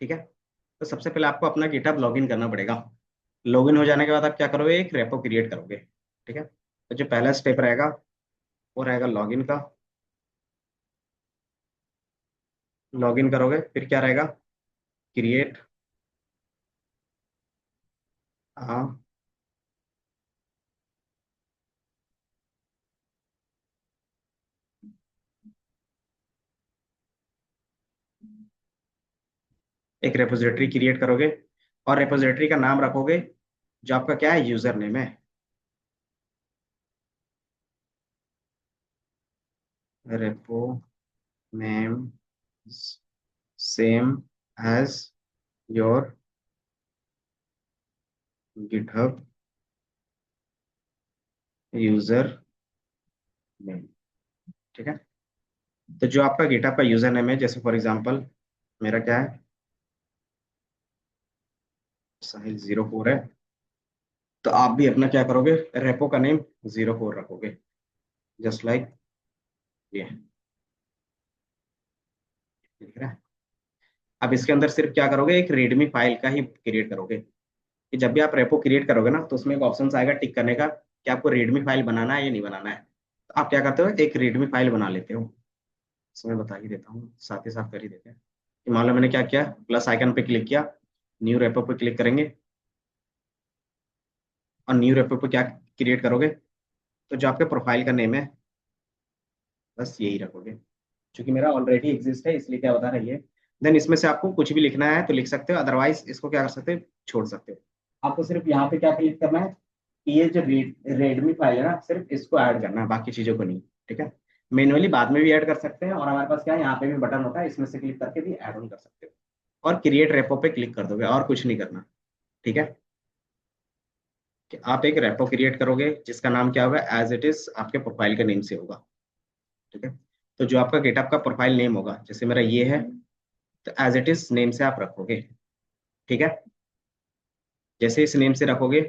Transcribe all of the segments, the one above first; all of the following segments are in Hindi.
ठीक है। तो सबसे पहले आपको अपना गिटहब लॉगिन करना पड़ेगा। लॉगिन हो जाने के बाद आप क्या करोगे, एक रेपो क्रिएट करोगे। ठीक है, तो जो पहला स्टेप रहेगा वो रहेगा लॉगिन का। लॉगिन करोगे फिर क्या रहेगा, क्रिएट। हाँ, एक रेपोजिटरी क्रिएट करोगे और रेपोजिटरी का नाम रखोगे जो आपका क्या है, यूजर नेम है। Repo name same as your GitHub user name. ठीक है, तो जो आपका गिटहब का यूजर नेम है, जैसे फॉर एग्जांपल मेरा क्या है, साहिल 04 है, तो आप भी अपना क्या करोगे, रेपो का नेम 04 रखोगे, जस्ट लाइक ये। ठीक है, अब इसके अंदर सिर्फ क्या करोगे, एक रीडमी फाइल का ही क्रिएट करोगे। कि जब भी आप रेपो क्रिएट करोगे ना, तो उसमें एक ऑप्शन आएगा टिक करने का कि आपको रीडमी फाइल बनाना है या नहीं बनाना है। तो आप क्या करते हो, एक रीडमी फाइल बना लेते हो। इसमें बता ही देता हूँ, साथ ही साथ कर ही देते हैं। कि मान लो मैंने क्या किया, प्लस आइकन पे क्लिक किया, न्यू रेपो पे क्लिक करेंगे और न्यू रेपो पे क्या क्रिएट करोगे, तो जो आपके प्रोफाइल का नेम है बस यही रखोगे। क्योंकि मेरा ऑलरेडी एग्जिस्ट है इसलिए क्या बता रही है। देन इसमें से आपको कुछ भी लिखना है तो लिख सकते हो, अदरवाइज इसको क्या कर सकते हो, छोड़ सकते हो। आपको सिर्फ यहाँ पे क्या क्लिक करना है कि ये जो रेडमी फाइल है ना, सिर्फ इसको ऐड करना है, बाकी चीजों को नहीं। ठीक है, मैनुअली बाद में भी ऐड कर सकते हैं, और हमारे पास क्या है, यहाँ पे भी बटन होता है, इसमें से क्लिक करके भी ऐड ऑन कर सकते हो। और क्रिएट रेपो पे क्लिक कर दोगे और कुछ नहीं करना। ठीक है, कि आप एक रेपो क्रिएट करोगे जिसका नाम क्या होगा, एज इट इज आपके प्रोफाइल के नेम से होगा। ठीक है, तो जो आपका गेटअप का प्रोफाइल नेम होगा, जैसे मेरा ये है, तो एज इट इज नेम से आप रखोगे। ठीक है, जैसे इस नेम से रखोगे,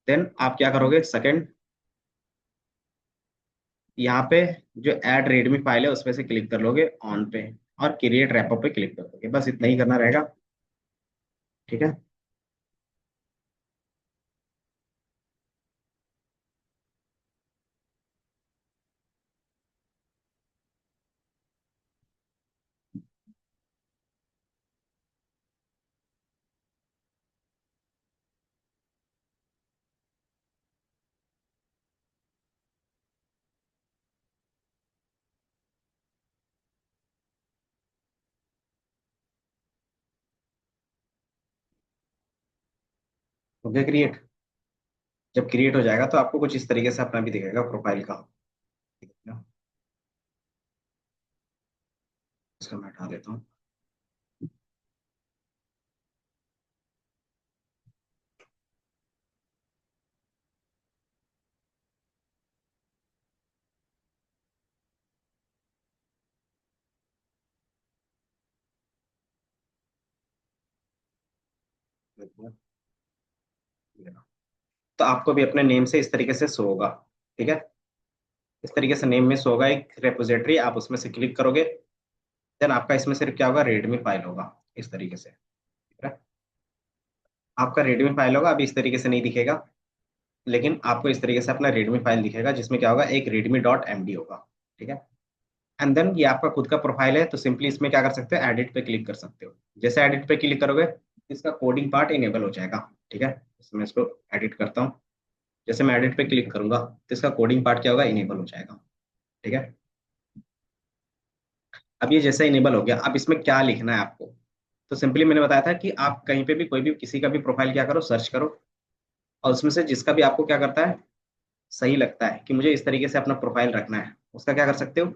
देन आप क्या करोगे, सेकंड यहाँ पे जो ऐड रेडमी फाइल है उसमें से क्लिक कर लोगे ऑन पे, और क्रिएट रैपअप पे क्लिक कर दोगे, बस इतना ही करना रहेगा। ठीक है, हो गया क्रिएट। जब क्रिएट हो जाएगा तो आपको कुछ इस तरीके से अपना भी दिखेगा प्रोफाइल का। ठीक है ना? इसको मैं हटा देता हूँ। देखो, ये रहा। तो आपको भी अपने नेम से इस तरीके से शो होगा। ठीक है, इस तरीके से नेम में शो होगा एक रेपोजिटरी, आप उसमें से क्लिक करोगे, देन आपका इसमें सिर्फ क्या होगा, रेडमी फाइल होगा इस तरीके से। ठीक है, आपका रेडमी फाइल होगा, अभी इस तरीके से नहीं दिखेगा, लेकिन आपको इस तरीके से अपना रेडमी फाइल दिखेगा जिसमें क्या होगा, एक redmi.md होगा। ठीक है, एंड देन ये आपका खुद का प्रोफाइल है, तो सिंपली इसमें क्या कर सकते हो, एडिट पे क्लिक कर सकते हो। जैसे एडिट पे क्लिक करोगे, इसका कोडिंग पार्ट इनेबल हो जाएगा। ठीक है, इसमें इसको एडिट करता हूँ। जैसे मैं एडिट पे क्लिक करूंगा तो इसका कोडिंग पार्ट क्या होगा, इनेबल हो जाएगा। ठीक है, अब ये जैसे इनेबल हो गया, अब इसमें क्या लिखना है आपको, तो सिंपली मैंने बताया था कि आप कहीं पे भी कोई भी किसी का भी प्रोफाइल क्या करो, सर्च करो, और उसमें से जिसका भी आपको क्या करता है, सही लगता है कि मुझे इस तरीके से अपना प्रोफाइल रखना है, उसका क्या कर सकते हो,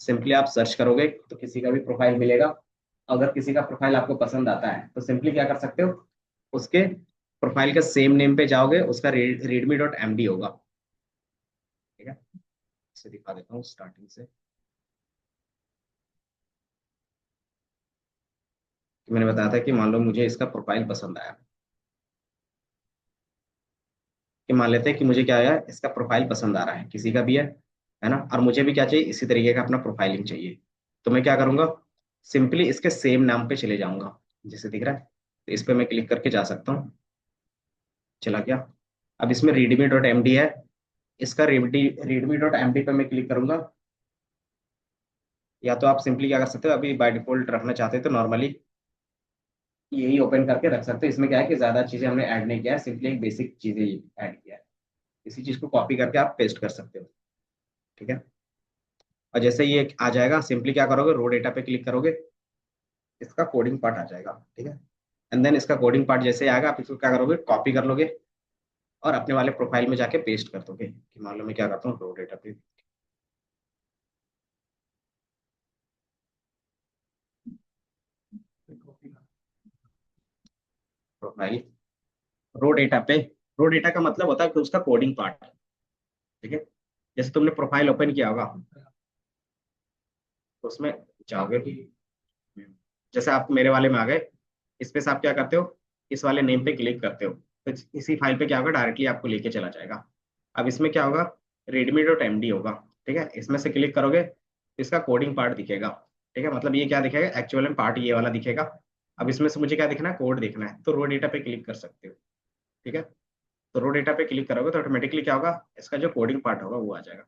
सिंपली आप सर्च करोगे तो किसी का भी प्रोफाइल मिलेगा। अगर किसी का प्रोफाइल आपको पसंद आता है तो सिंपली क्या कर सकते हो, उसके प्रोफाइल के सेम नेम पे जाओगे, उसका redmi.md होगा। ठीक है, इसे दिखा देता हूँ स्टार्टिंग से। कि मैंने बताया था कि मान लो मुझे इसका प्रोफाइल पसंद आया, कि मान लेते हैं कि मुझे क्या आया, इसका प्रोफाइल पसंद आ रहा है, किसी का भी है, है ना। और मुझे भी क्या चाहिए, इसी तरीके का अपना प्रोफाइलिंग चाहिए। तो मैं क्या करूंगा, सिंपली इसके सेम नाम पे चले जाऊंगा, जैसे दिख रहा है। तो इस पे मैं क्लिक करके जा सकता हूँ। चला गया। अब इसमें readme डॉट एम डी है। इसका readme डॉट एम डी पे मैं क्लिक करूंगा। या तो आप सिंपली क्या कर सकते हो, अभी बाय डिफॉल्ट रखना चाहते हो तो नॉर्मली यही ओपन करके रख सकते हो। इसमें क्या है कि ज्यादा चीजें हमने ऐड नहीं किया है, सिंपली एक बेसिक चीजें ऐड किया है। इसी चीज को कॉपी करके आप पेस्ट कर सकते हो। ठीक है। और जैसे ये आ जाएगा, सिंपली क्या करोगे, रो डेटा पे क्लिक करोगे, इसका कोडिंग पार्ट आ जाएगा। ठीक है। एंड देन इसका कोडिंग पार्ट जैसे आएगा, आप इसको क्या करोगे, कॉपी कर लोगे और अपने वाले प्रोफाइल में जाके पेस्ट कर दोगे। कि मान लो मैं क्या करता हूँ, रो डेटा पे प्रोफाइल, रो डेटा पे। रो डेटा का मतलब होता है कि उसका कोडिंग पार्ट। ठीक है। जैसे तुमने प्रोफाइल ओपन किया होगा, तो उसमें जाओगे, जैसे आप मेरे वाले में आ गए, इस पे से आप क्या करते हो, इस वाले नेम पे क्लिक करते हो, तो इसी फाइल पे क्या होगा, डायरेक्टली आपको लेके चला जाएगा। अब इसमें क्या होगा, रेडमी डॉट एम डी होगा। ठीक है। इसमें से क्लिक करोगे तो इसका कोडिंग पार्ट दिखेगा। ठीक है। मतलब ये क्या दिखेगा, एक्चुअल में पार्ट ये वाला दिखेगा। अब इसमें से मुझे क्या दिखना है, कोड देखना है, तो रो डेटा पे क्लिक कर सकते हो। ठीक है। तो रो डेटा पे क्लिक करोगे तो ऑटोमेटिकली क्या होगा, इसका जो कोडिंग पार्ट होगा वो आ जाएगा।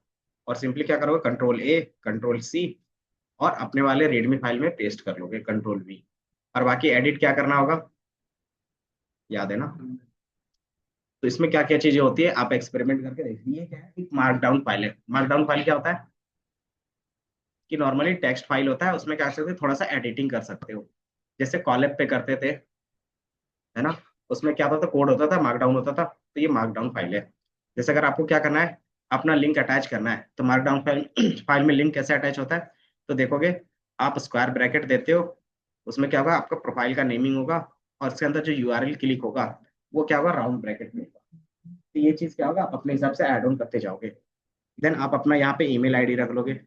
और सिंपली क्या करोगे, कंट्रोल ए, कंट्रोल सी, और अपने वाले रेडमी फाइल में पेस्ट कर लोगे, कंट्रोल वी। और बाकी एडिट क्या करना होगा, याद है ना। तो इसमें क्या क्या चीजें होती है, आप एक्सपेरिमेंट करके देखिए। क्या है, एक मार्कडाउन फाइल है। मार्कडाउन फाइल क्या होता है कि नॉर्मली टेक्स्ट फाइल होता है, उसमें क्या कर सकते हो, थोड़ा सा एडिटिंग कर सकते हो, जैसे कॉलेब पे करते थे, है ना। उसमें क्या होता था, कोड होता था, मार्कडाउन होता था, तो ये मार्कडाउन फाइल है। जैसे अगर आपको क्या करना है, अपना लिंक अटैच करना है, तो मार्कडाउन फाइल फाइल में लिंक कैसे अटैच होता है, तो देखोगे, आप स्क्वायर ब्रैकेट देते हो, उसमें क्या होगा, आपका प्रोफाइल का नेमिंग होगा, और उसके अंदर जो यूआरएल क्लिक होगा, वो क्या होगा, राउंड ब्रैकेट में होगा। तो ये चीज क्या होगा, आप अपने हिसाब से ऐड ऑन करते जाओगे। देन आप अपना यहाँ पे ईमेल आईडी रख लोगे।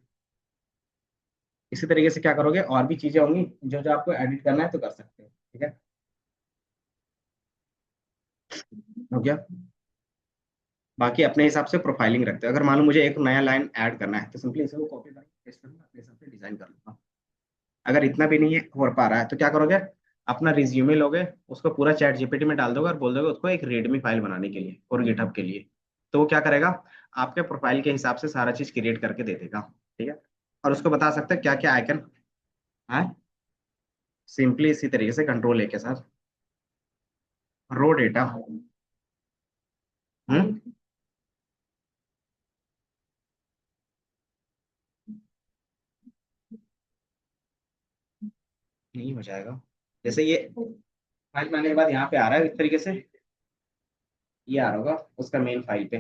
इसी तरीके से क्या करोगे, और भी चीजें होंगी जो जो आपको एडिट करना है तो कर सकते हो। ठीक है। हो गया। बाकी अपने हिसाब से प्रोफाइलिंग रखते हो। अगर मान लो मुझे एक नया लाइन ऐड करना है, तो सिंपली इसे कॉपी करके पेस्ट करूंगा, अपने हिसाब से डिजाइन कर लूंगा। अगर इतना भी नहीं है, हो पा रहा है, तो क्या करोगे, अपना रिज्यूमे लोगे, उसको पूरा चैट जीपीटी में डाल दोगे और बोल दोगे उसको एक रेडमी फाइल बनाने के लिए और गिटहब के लिए। तो वो क्या करेगा, आपके प्रोफाइल के हिसाब से सारा चीज क्रिएट करके दे देगा। ठीक है। और उसको बता सकते हैं क्या क्या आइकन है, सिंपली इसी तरीके से कंट्रोल ए के साथ, रो डेटा। हम्म, नहीं हो जाएगा। जैसे ये फाइल बनाने के बाद यहाँ पे आ रहा है इस तरीके से, ये आ रहा होगा उसका मेन फाइल पे,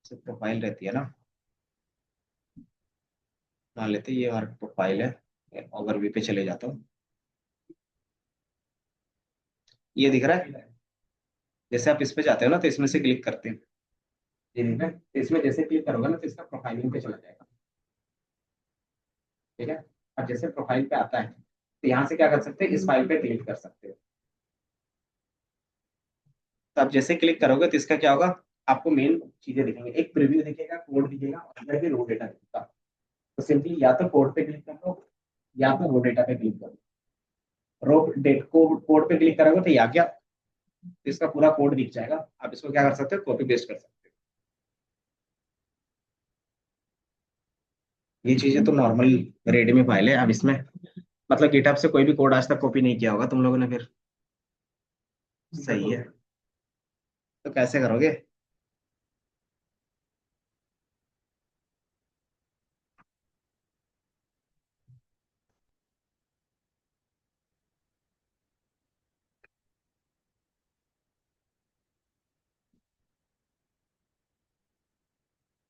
प्रोफाइल रहती है ना। मान लेते हैं ये हमारा प्रोफाइल है, ओवरव्यू पे चले जाता हूँ। ये दिख रहा है, जैसे आप इस पे जाते हो ना, तो इसमें से क्लिक करते हैं, ये दिख रहा है, तो इसमें जैसे क्लिक करोगे ना, तो इसका प्रोफाइलिंग पे चला जाएगा। ठीक है। अब जैसे प्रोफाइल पे आता है, तो यहाँ से क्या कर सकते हैं, इस फाइल पे क्लिक कर सकते हो। तो आप जैसे क्लिक करोगे तो इसका क्या होगा, आपको मेन चीजें दिखेंगे, एक प्रीव्यू दिखेगा, कोड दिखेगा, और अंदर भी रो डेटा दिखेगा। तो सिंपली या तो कोड पे क्लिक कर लो, या तो रो डेटा पे क्लिक करो। रो डेट कोड पे क्लिक करोगे तो ये आ गया, तो इसका पूरा कोड दिख जाएगा। आप इसको क्या कर सकते हो, कॉपी पेस्ट कर सकते हो। ये चीजें तो नॉर्मल रेडमी फाइल है। अब इसमें मतलब गिटहब से कोई भी कोड आज तक कॉपी नहीं किया होगा तुम लोगों ने फिर। सही है। तो कैसे करोगे।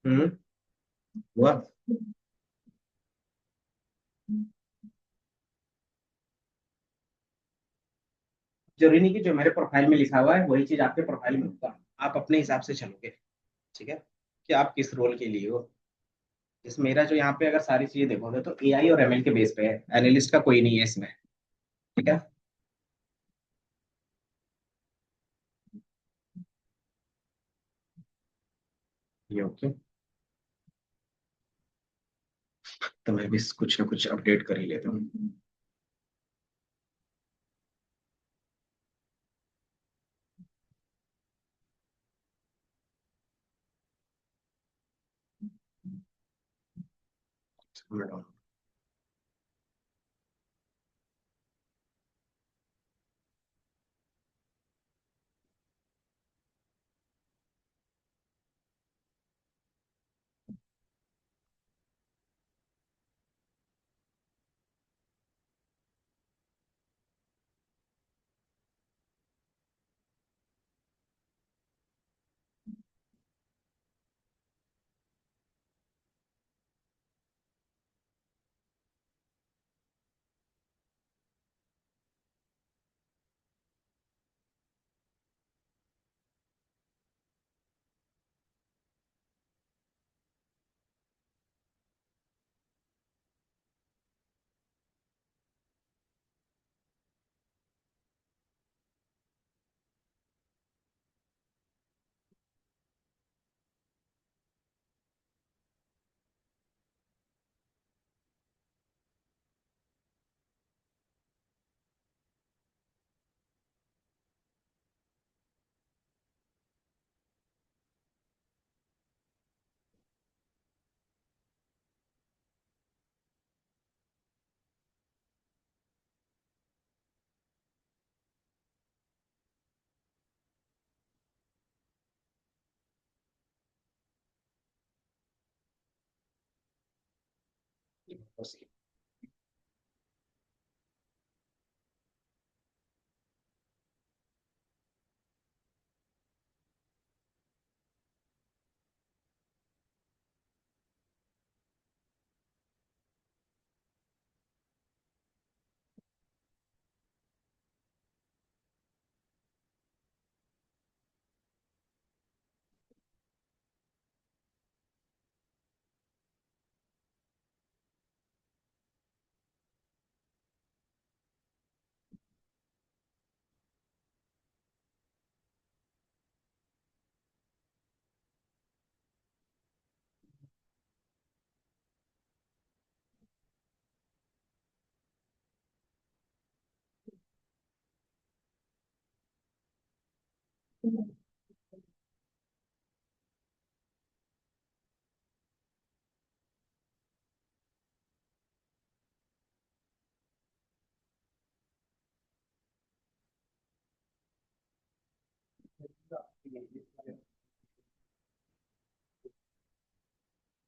हम्म, हुआ। जरूरी नहीं कि जो मेरे प्रोफाइल में लिखा हुआ है वही चीज आपके प्रोफाइल में होगा। आप अपने हिसाब से चलोगे। ठीक है। कि आप किस रोल के लिए हो। इस मेरा जो यहाँ पे अगर सारी चीजें देखोगे तो एआई और एमएल के बेस पे है, एनालिस्ट का कोई नहीं है इसमें। ठीक है। ये ओके। तो मैं भी कुछ ना कुछ अपडेट कर ही लेता हूँ।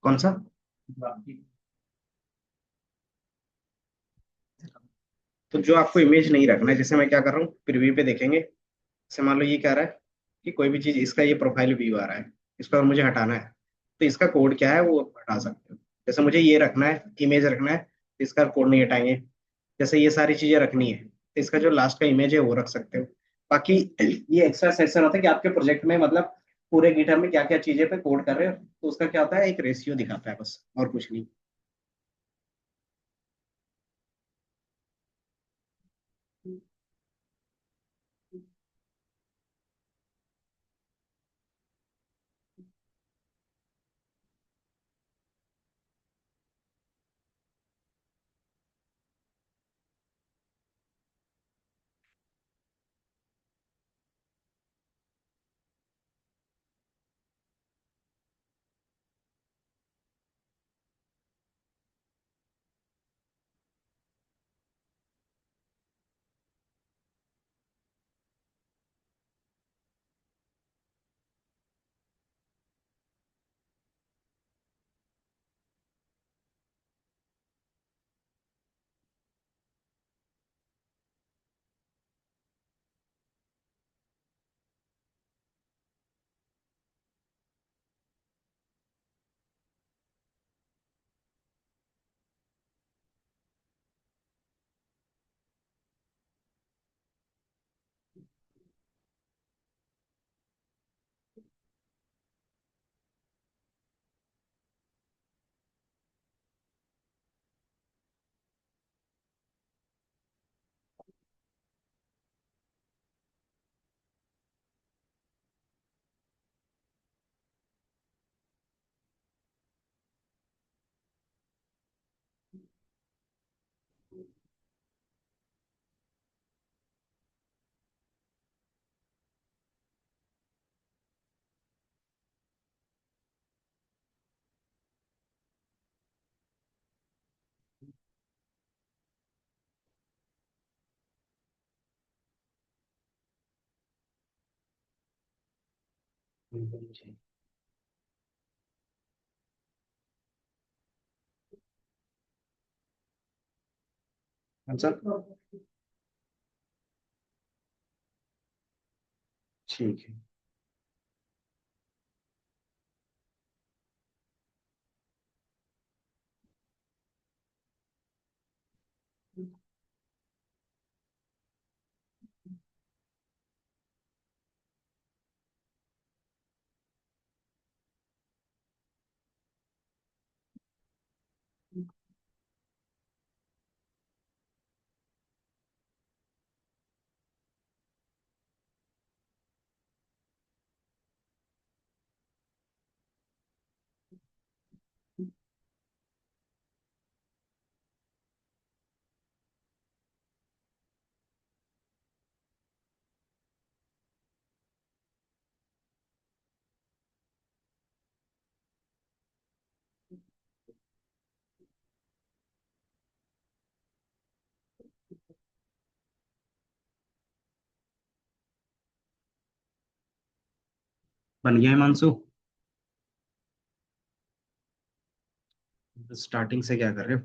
कौन सा? तो जो आपको इमेज नहीं रखना है, जैसे मैं क्या कर रहा हूँ, प्रीव्यू पे देखेंगे। जैसे मान लो ये कह रहा है कि कोई भी चीज, इसका ये प्रोफाइल व्यू आ रहा है, इसको अगर मुझे हटाना है तो इसका कोड क्या है वो हटा सकते हो। जैसे मुझे ये रखना है, इमेज रखना है, तो इसका कोड नहीं हटाएंगे। जैसे ये सारी चीजें रखनी है तो इसका जो लास्ट का इमेज है वो रख सकते हो। बाकी ये एक्स्ट्रा सेक्शन होता है कि आपके प्रोजेक्ट में मतलब पूरे गिटहब में क्या क्या चीजें पे कोड कर रहे हो, तो उसका क्या होता है, एक रेशियो दिखाता है बस, और कुछ नहीं। जी। आंसर। ठीक है। बन गया हिमांशु। स्टार्टिंग से क्या कर रहे हो?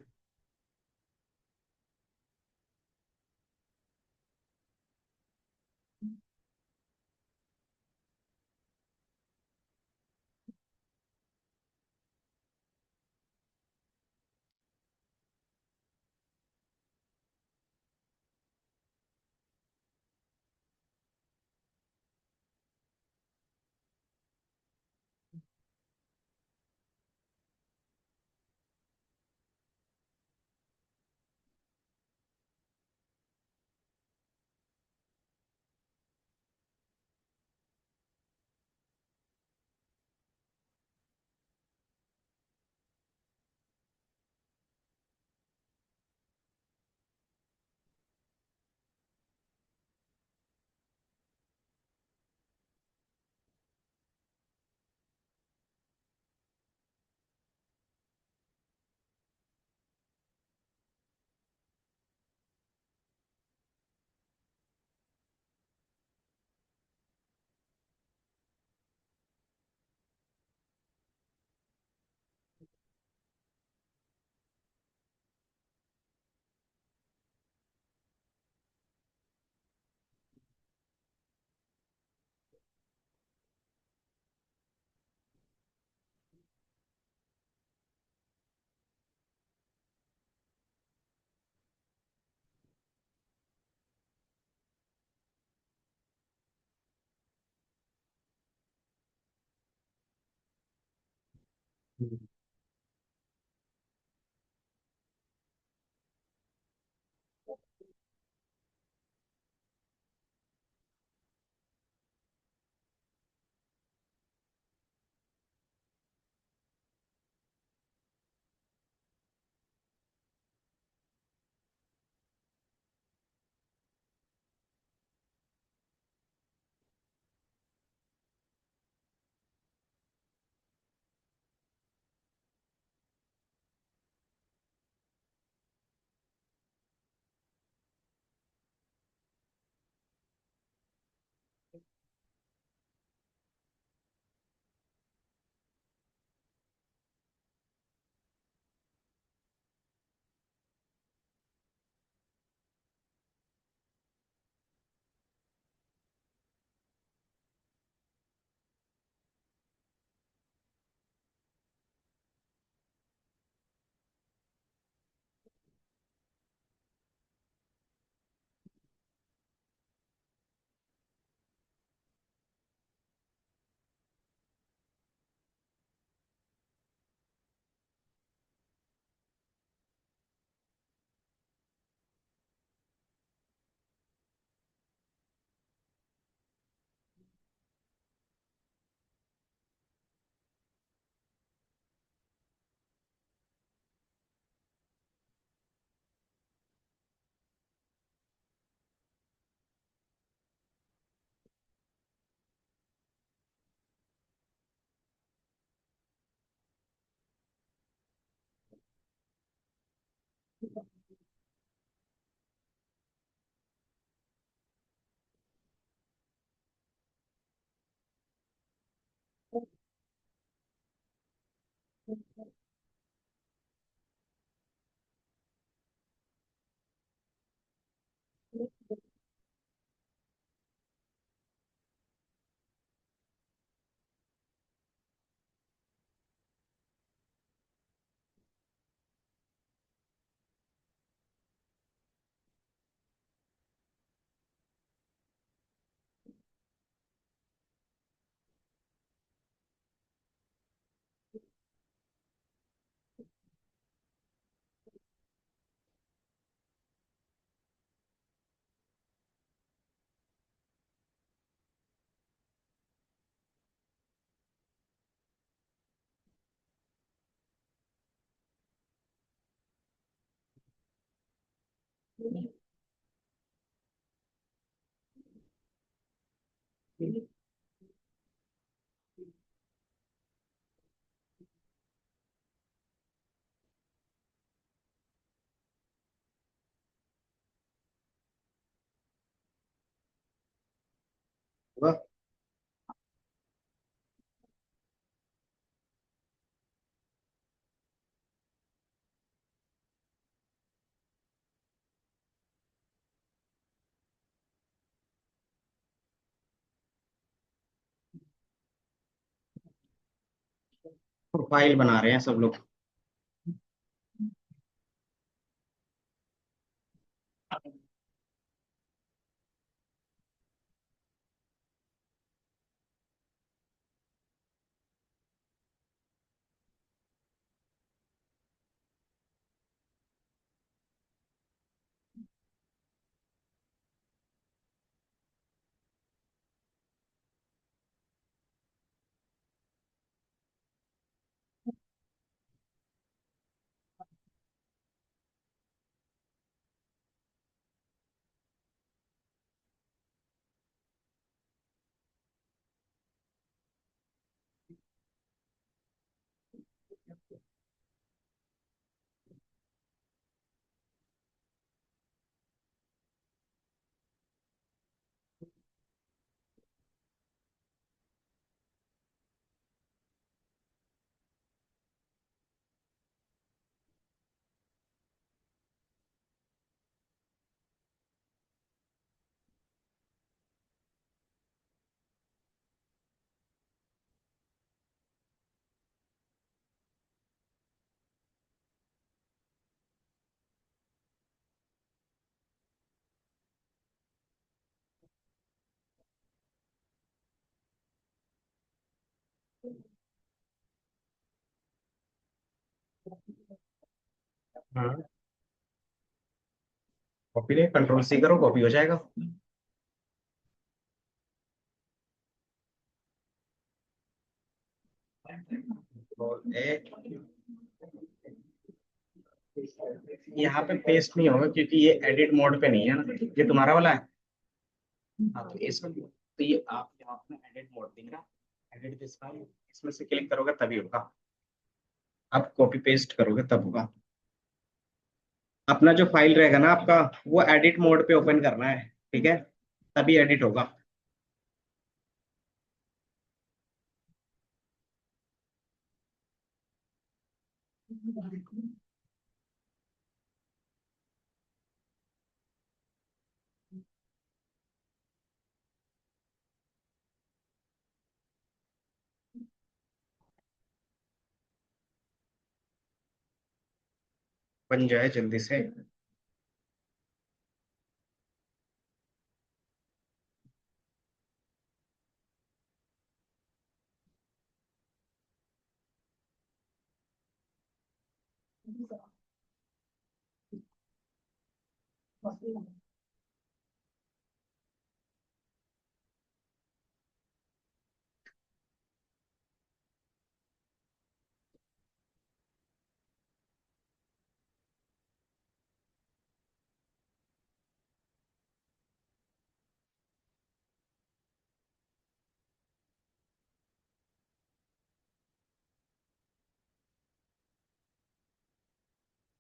होगा। प्रोफाइल बना रहे हैं सब लोग। हाँ, कॉपी नहीं, कंट्रोल सी करो, कॉपी हो जाएगा। कंट्रोल ए। यहाँ पे पेस्ट नहीं होगा क्योंकि ये एडिट मोड पे नहीं है ना, ये तुम्हारा वाला है। हाँ, तो इसमें तो ये आप यहाँ अपना एडिट मोड दिख रहा, एडिट दिस फाइल, इसमें से क्लिक करोगे तभी होगा। आप कॉपी पेस्ट करोगे तब होगा। अपना जो फाइल रहेगा ना आपका, वो एडिट मोड पे ओपन करना है, ठीक है, तभी एडिट होगा। बन जाए जल्दी से।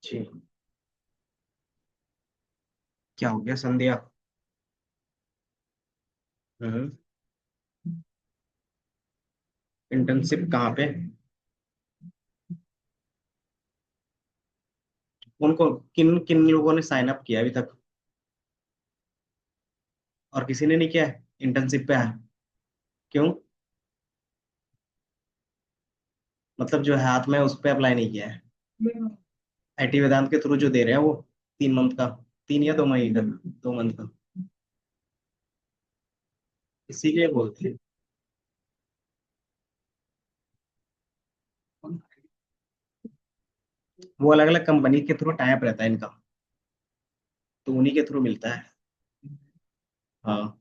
जी। क्या हो गया संध्या? हम्म। इंटर्नशिप कहाँ पे? उनको किन किन लोगों ने साइन अप किया अभी तक? और किसी ने नहीं किया है? इंटर्नशिप पे है? क्यों? मतलब जो है हाथ में उस पर अप्लाई नहीं किया है? आईटी वेदांत के थ्रू जो दे रहे हैं वो 3 मंथ का, 3 या 2 महीने का, 2 मंथ का, इसीलिए बोलते हैं। वो अलग अलग कंपनी के थ्रू टाइप रहता है इनका, तो उन्हीं के थ्रू मिलता है। हाँ।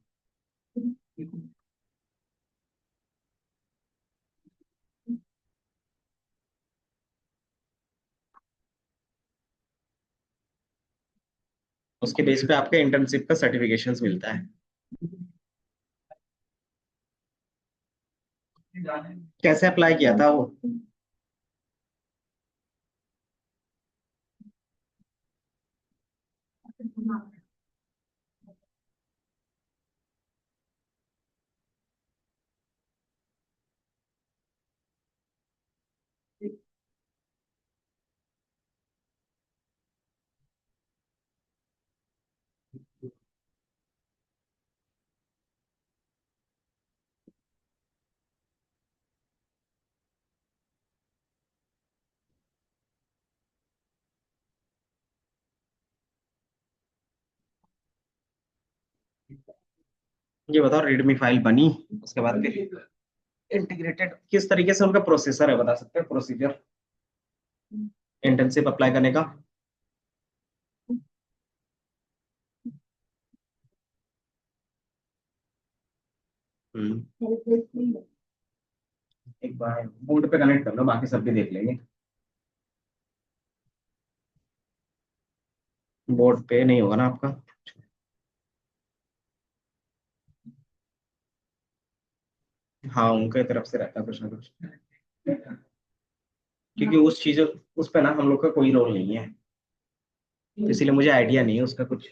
उसके बेस पे आपके इंटर्नशिप का सर्टिफिकेशन मिलता है। कैसे अप्लाई किया था वो? ये बताओ, रीडमी फाइल बनी? उसके बाद फिर इंटीग्रेटेड किस तरीके से उनका प्रोसेसर है, बता सकते हैं प्रोसीजर इंटर्नशिप अप्लाई करने का? हम्म। एक बार बोर्ड पे कनेक्ट कर लो, बाकी सब भी देख लेंगे। बोर्ड पे नहीं होगा ना आपका? हाँ, उनके तरफ से रहता है कुछ ना कुछ, क्योंकि उस चीज उस पे ना हम लोग का कोई रोल नहीं है, तो इसीलिए मुझे आइडिया नहीं है उसका कुछ।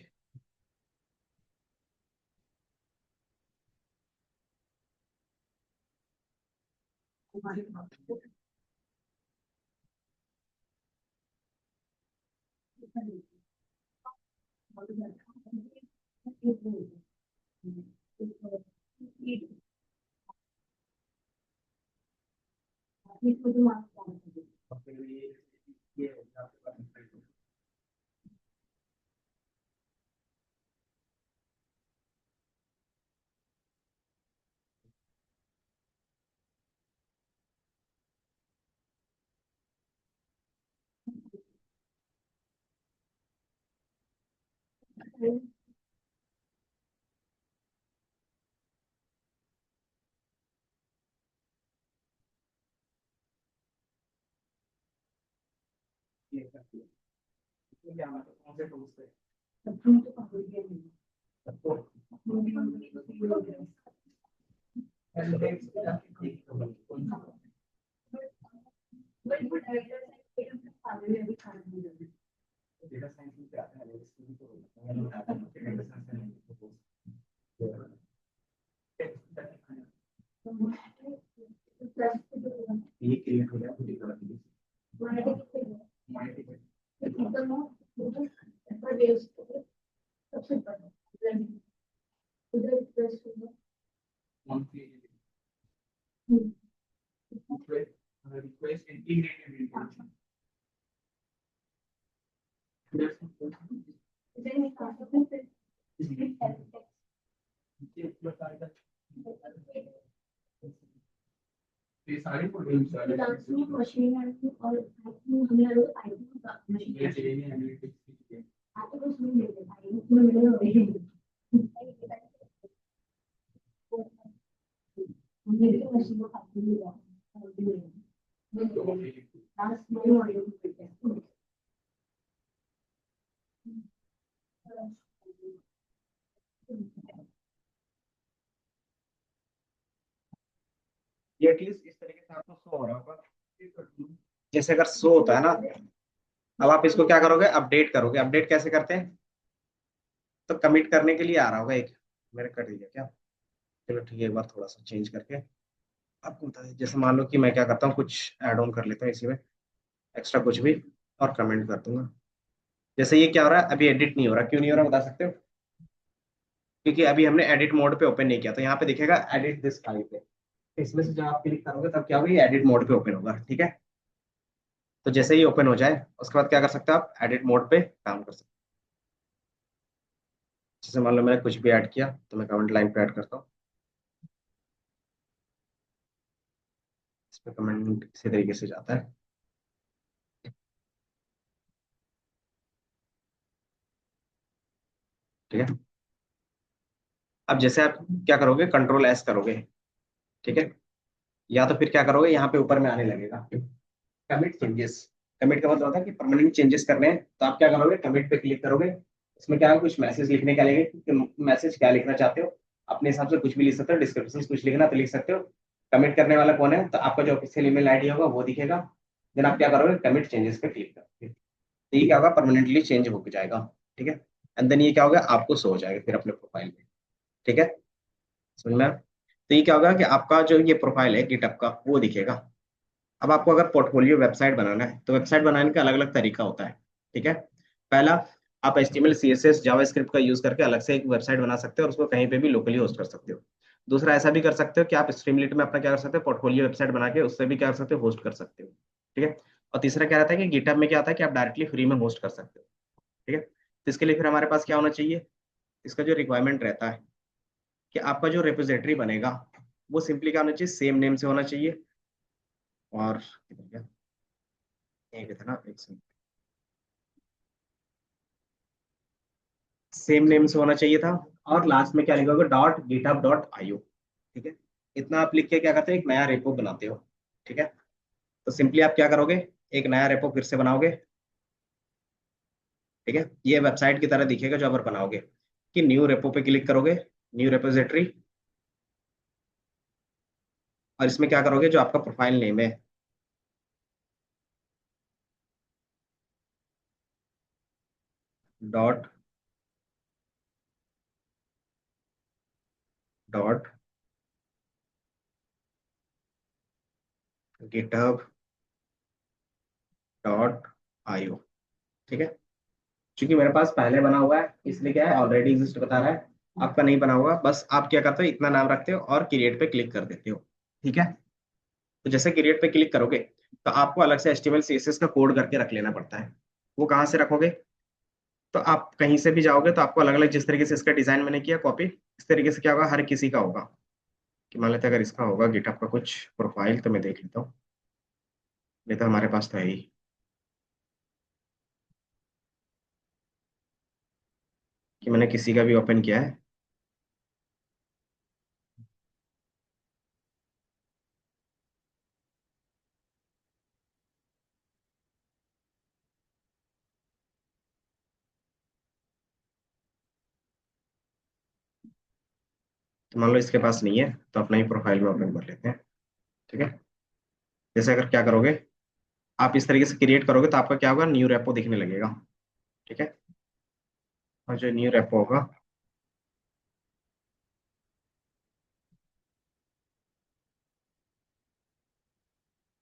ये क्रिएट हो गया। ये एटलीस्ट इस तरीके से आपको शो हो रहा होगा। जैसे अगर शो होता है ना, अब आप इसको क्या करोगे, अपडेट करोगे। अपडेट कैसे करते हैं? तो कमिट करने के लिए आ रहा होगा एक, मैंने कर दिया क्या? चलो ठीक है, एक बार थोड़ा सा चेंज करके आपको बता दें। जैसे मान लो कि मैं क्या करता हूँ, कुछ ऐड ऑन कर लेता हूँ इसी में, एक्स्ट्रा कुछ भी, और कमेंट कर दूंगा। जैसे ये क्या हो रहा है, अभी एडिट नहीं हो रहा, क्यों नहीं हो रहा बता सकते हो? क्योंकि अभी हमने एडिट मोड पे ओपन नहीं किया, तो यहाँ पे दिखेगा एडिट दिस फाइल पे, इसमें से जब आप क्लिक करोगे तब क्या होगा, ये एडिट मोड पे ओपन होगा, ठीक है। तो जैसे ही ओपन हो जाए उसके बाद क्या कर सकते हो आप, एडिट मोड पे काम कर सकते हो। जैसे मान लो मैंने कुछ भी ऐड किया तो मैं कमेंट लाइन पे ऐड करता हूँ, इस पे कमेंट इसी तरीके से जाता है, ठीक है। अब जैसे आप क्या करोगे, कंट्रोल एस करोगे, ठीक है। या तो फिर क्या करोगे, यहाँ पे ऊपर में आने लगेगा कमिट चेंजेस। कमिट का मतलब होता है कि परमानेंट चेंजेस करने हैं, तो आप क्या करोगे, कमिट पे क्लिक करोगे। इसमें क्या है, कुछ मैसेज लिखने का लेंगे कि मैसेज क्या लिखना चाहते हो, अपने हिसाब से कुछ भी लिख सकते हो, डिस्क्रिप्शन कुछ लिखना तो लिख सकते हो। कमिट करने वाला कौन है, तो आपका जो ऑफिशियल ईमेल आईडी होगा वो दिखेगा। देन आप क्या करोगे, कमिट चेंजेस पे क्लिक करोगे, तो ये क्या होगा, परमानेंटली चेंज हो जाएगा, ठीक है। एंड देन ये क्या होगा, आपको शो हो जाएगा फिर अपने प्रोफाइल में, ठीक है। समझ में आया? तो ये क्या होगा कि आपका जो ये प्रोफाइल है गिटहब का वो दिखेगा। अब आपको अगर पोर्टफोलियो वेबसाइट बनाना है तो वेबसाइट बनाने का अलग अलग तरीका होता है, ठीक है। पहला, आप HTML CSS जावास्क्रिप्ट का यूज करके अलग से एक वेबसाइट बना सकते हो और उसको कहीं पे भी लोकली होस्ट कर सकते हो। दूसरा, ऐसा भी कर सकते हो कि आप स्ट्रीमलीट में अपना क्या कर सकते हो, पोर्टफोलियो वेबसाइट बना के उससे भी क्या कर सकते हो, होस्ट कर सकते हो, ठीक है। और तीसरा क्या रहता है कि गिटहब में क्या आता है कि आप डायरेक्टली फ्री में होस्ट कर सकते हो, ठीक है। तो इसके लिए फिर हमारे पास क्या होना चाहिए, इसका जो रिक्वायरमेंट रहता है कि आपका जो रिपोजिटरी बनेगा वो सिंपली क्या होना चाहिए, सेम नेम से होना चाहिए। और एक था ना, एक सेम नेम से होना चाहिए था। और लास्ट में क्या लिखा होगा, .github.io, ठीक है। इतना आप लिख के क्या करते हो, एक नया रेपो बनाते हो, ठीक है। तो सिंपली आप क्या करोगे, एक नया रेपो फिर से बनाओगे, ठीक है। ये वेबसाइट की तरह दिखेगा जो अगर बनाओगे, कि न्यू रेपो पे क्लिक करोगे, न्यू रेपोजिटरी। और इसमें क्या करोगे, जो आपका प्रोफाइल नेम है, डॉट डॉट github.io, ठीक है। क्योंकि मेरे पास पहले बना हुआ है इसलिए क्या है, ऑलरेडी एग्जिस्ट बता रहा है। आपका नहीं बना हुआ, बस आप क्या करते हो, इतना नाम रखते हो और क्रिएट पे क्लिक कर देते हो, ठीक है। तो जैसे क्रिएट पे क्लिक करोगे तो आपको अलग से HTML CSS का कोड करके रख लेना पड़ता है। वो कहाँ से रखोगे, तो आप कहीं से भी जाओगे तो आपको अलग अलग, जिस तरीके से इसका डिजाइन मैंने किया कॉपी, इस तरीके से क्या होगा, हर किसी का होगा। कि मान लेते हैं अगर इसका होगा गिटहब का कुछ प्रोफाइल, तो मैं देख लेता हूँ। नहीं तो हमारे पास तो है ही, कि मैंने किसी का भी ओपन किया है। तो मान लो इसके पास नहीं है तो अपना ही प्रोफाइल में ओपन कर लेते हैं, ठीक है। जैसे अगर क्या करोगे, आप इस तरीके से क्रिएट करोगे तो आपका क्या होगा, न्यू रेपो दिखने लगेगा, ठीक है। और जो न्यू रेपो होगा,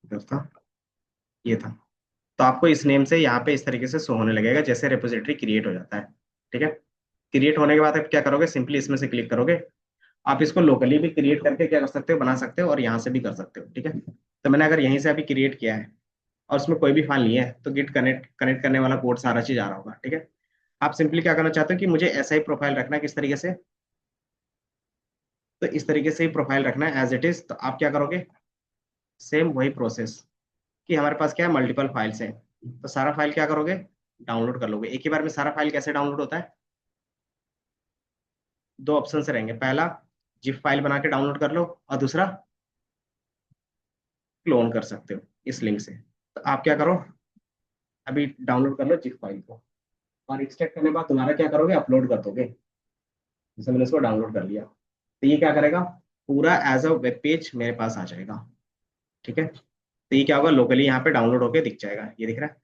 इधर था, ये था। तो आपको इस नेम से यहाँ पे इस तरीके से शो होने लगेगा जैसे रेपोजिटरी क्रिएट हो जाता है, ठीक है। क्रिएट होने के बाद आप क्या करोगे, सिंपली इसमें से क्लिक करोगे। आप इसको लोकली भी क्रिएट करके क्या कर सकते हो, बना सकते हो, और यहाँ से भी कर सकते हो, ठीक है। तो मैंने अगर यहीं से अभी क्रिएट किया है और उसमें कोई भी फाइल नहीं है तो गिट कनेक्ट कनेक्ट करने वाला कोड सारा चीज आ रहा होगा, ठीक है। आप सिंपली क्या करना चाहते हो कि मुझे ऐसा ही प्रोफाइल रखना है, किस तरीके से, तो इस तरीके से ही प्रोफाइल रखना है एज इट इज। तो आप क्या करोगे, सेम वही प्रोसेस, कि हमारे पास क्या है, मल्टीपल फाइल्स हैं। तो सारा फाइल क्या करोगे, डाउनलोड कर लोगे एक ही बार में। सारा फाइल कैसे डाउनलोड होता है, दो ऑप्शन से रहेंगे। पहला, जिप फाइल बना के डाउनलोड कर लो, और दूसरा, क्लोन कर सकते हो इस लिंक से। तो आप क्या करो, अभी डाउनलोड कर लो जिप फाइल को, और एक्सट्रैक्ट करने के बाद तुम्हारा क्या करोगे, अपलोड कर दोगे। जैसे मैंने इसको डाउनलोड कर लिया तो ये क्या करेगा, पूरा एज अ वेब पेज मेरे पास आ जाएगा, ठीक है। तो ये क्या होगा, लोकली यहाँ पे डाउनलोड होके दिख जाएगा, ये दिख रहा है।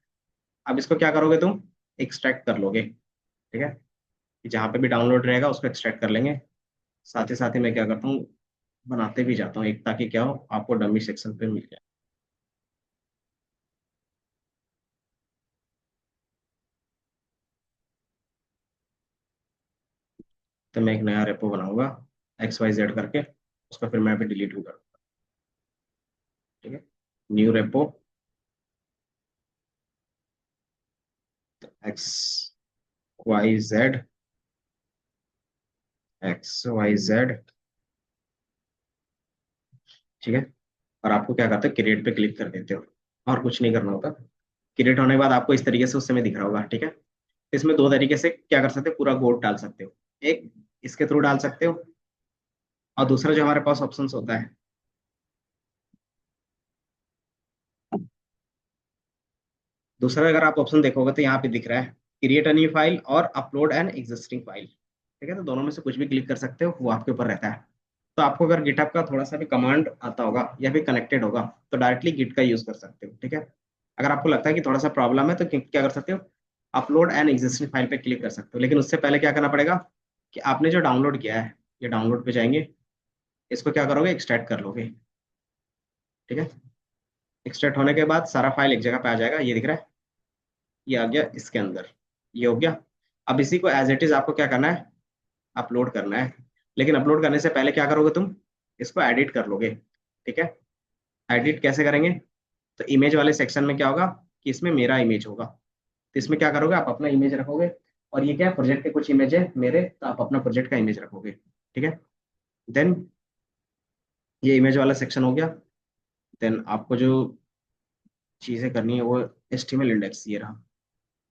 अब इसको क्या करोगे तुम, एक्सट्रैक्ट कर लोगे, ठीक है। जहाँ पे भी डाउनलोड रहेगा उसको एक्सट्रैक्ट कर लेंगे। साथ ही मैं क्या करता हूँ, बनाते भी जाता हूँ एक, ताकि क्या हो, आपको डमी सेक्शन पे मिल जाए। तो मैं एक नया रेपो बनाऊंगा XYZ करके, उसको फिर मैं भी डिलीट भी करूँगा। ठीक है, न्यू रेपो XYZ, XYZ। ठीक है, और आपको क्या करते हो, क्रिएट पे क्लिक कर देते हो, और कुछ नहीं करना होता। क्रिएट होने के बाद आपको इस तरीके से उस समय दिख रहा होगा। ठीक है, इसमें दो तरीके से क्या कर सकते हो, पूरा कोड डाल सकते हो। एक इसके थ्रू डाल सकते हो, और दूसरा जो हमारे पास ऑप्शन होता है, दूसरा अगर आप ऑप्शन देखोगे तो यहाँ पे दिख रहा है क्रिएट अ न्यू फाइल और अपलोड एन एग्जिस्टिंग फाइल। ठीक है, तो दोनों में से कुछ भी क्लिक कर सकते हो, वो आपके ऊपर रहता है। तो आपको अगर गिटहब का थोड़ा सा भी कमांड आता होगा या फिर कनेक्टेड होगा, तो डायरेक्टली गिट का यूज कर सकते हो। ठीक है, अगर आपको लगता है कि थोड़ा सा प्रॉब्लम है तो क्या कर सकते हो, अपलोड एन एग्जिस्टिंग फाइल पे क्लिक कर सकते हो। लेकिन उससे पहले क्या करना पड़ेगा कि आपने जो डाउनलोड किया है, ये डाउनलोड पे जाएंगे, इसको क्या करोगे, एक्सट्रैक्ट कर लोगे। ठीक है, एक्सट्रैक्ट होने के बाद सारा फाइल एक जगह पे आ जाएगा, ये दिख रहा है, ये आ गया इसके अंदर, ये हो गया। अब इसी को एज इट इज आपको क्या करना है, अपलोड करना है। लेकिन अपलोड करने से पहले क्या करोगे तुम, इसको एडिट कर लोगे। ठीक है, एडिट कैसे करेंगे, तो इमेज वाले सेक्शन में क्या होगा कि इसमें मेरा इमेज होगा, तो इसमें क्या करोगे, आप अपना इमेज रखोगे। और ये क्या है, प्रोजेक्ट के कुछ इमेज है मेरे, तो आप अपना प्रोजेक्ट का इमेज रखोगे। ठीक है, देन ये इमेज वाला सेक्शन हो गया। देन आपको जो चीजें करनी है वो HTML इंडेक्स, ये रहा,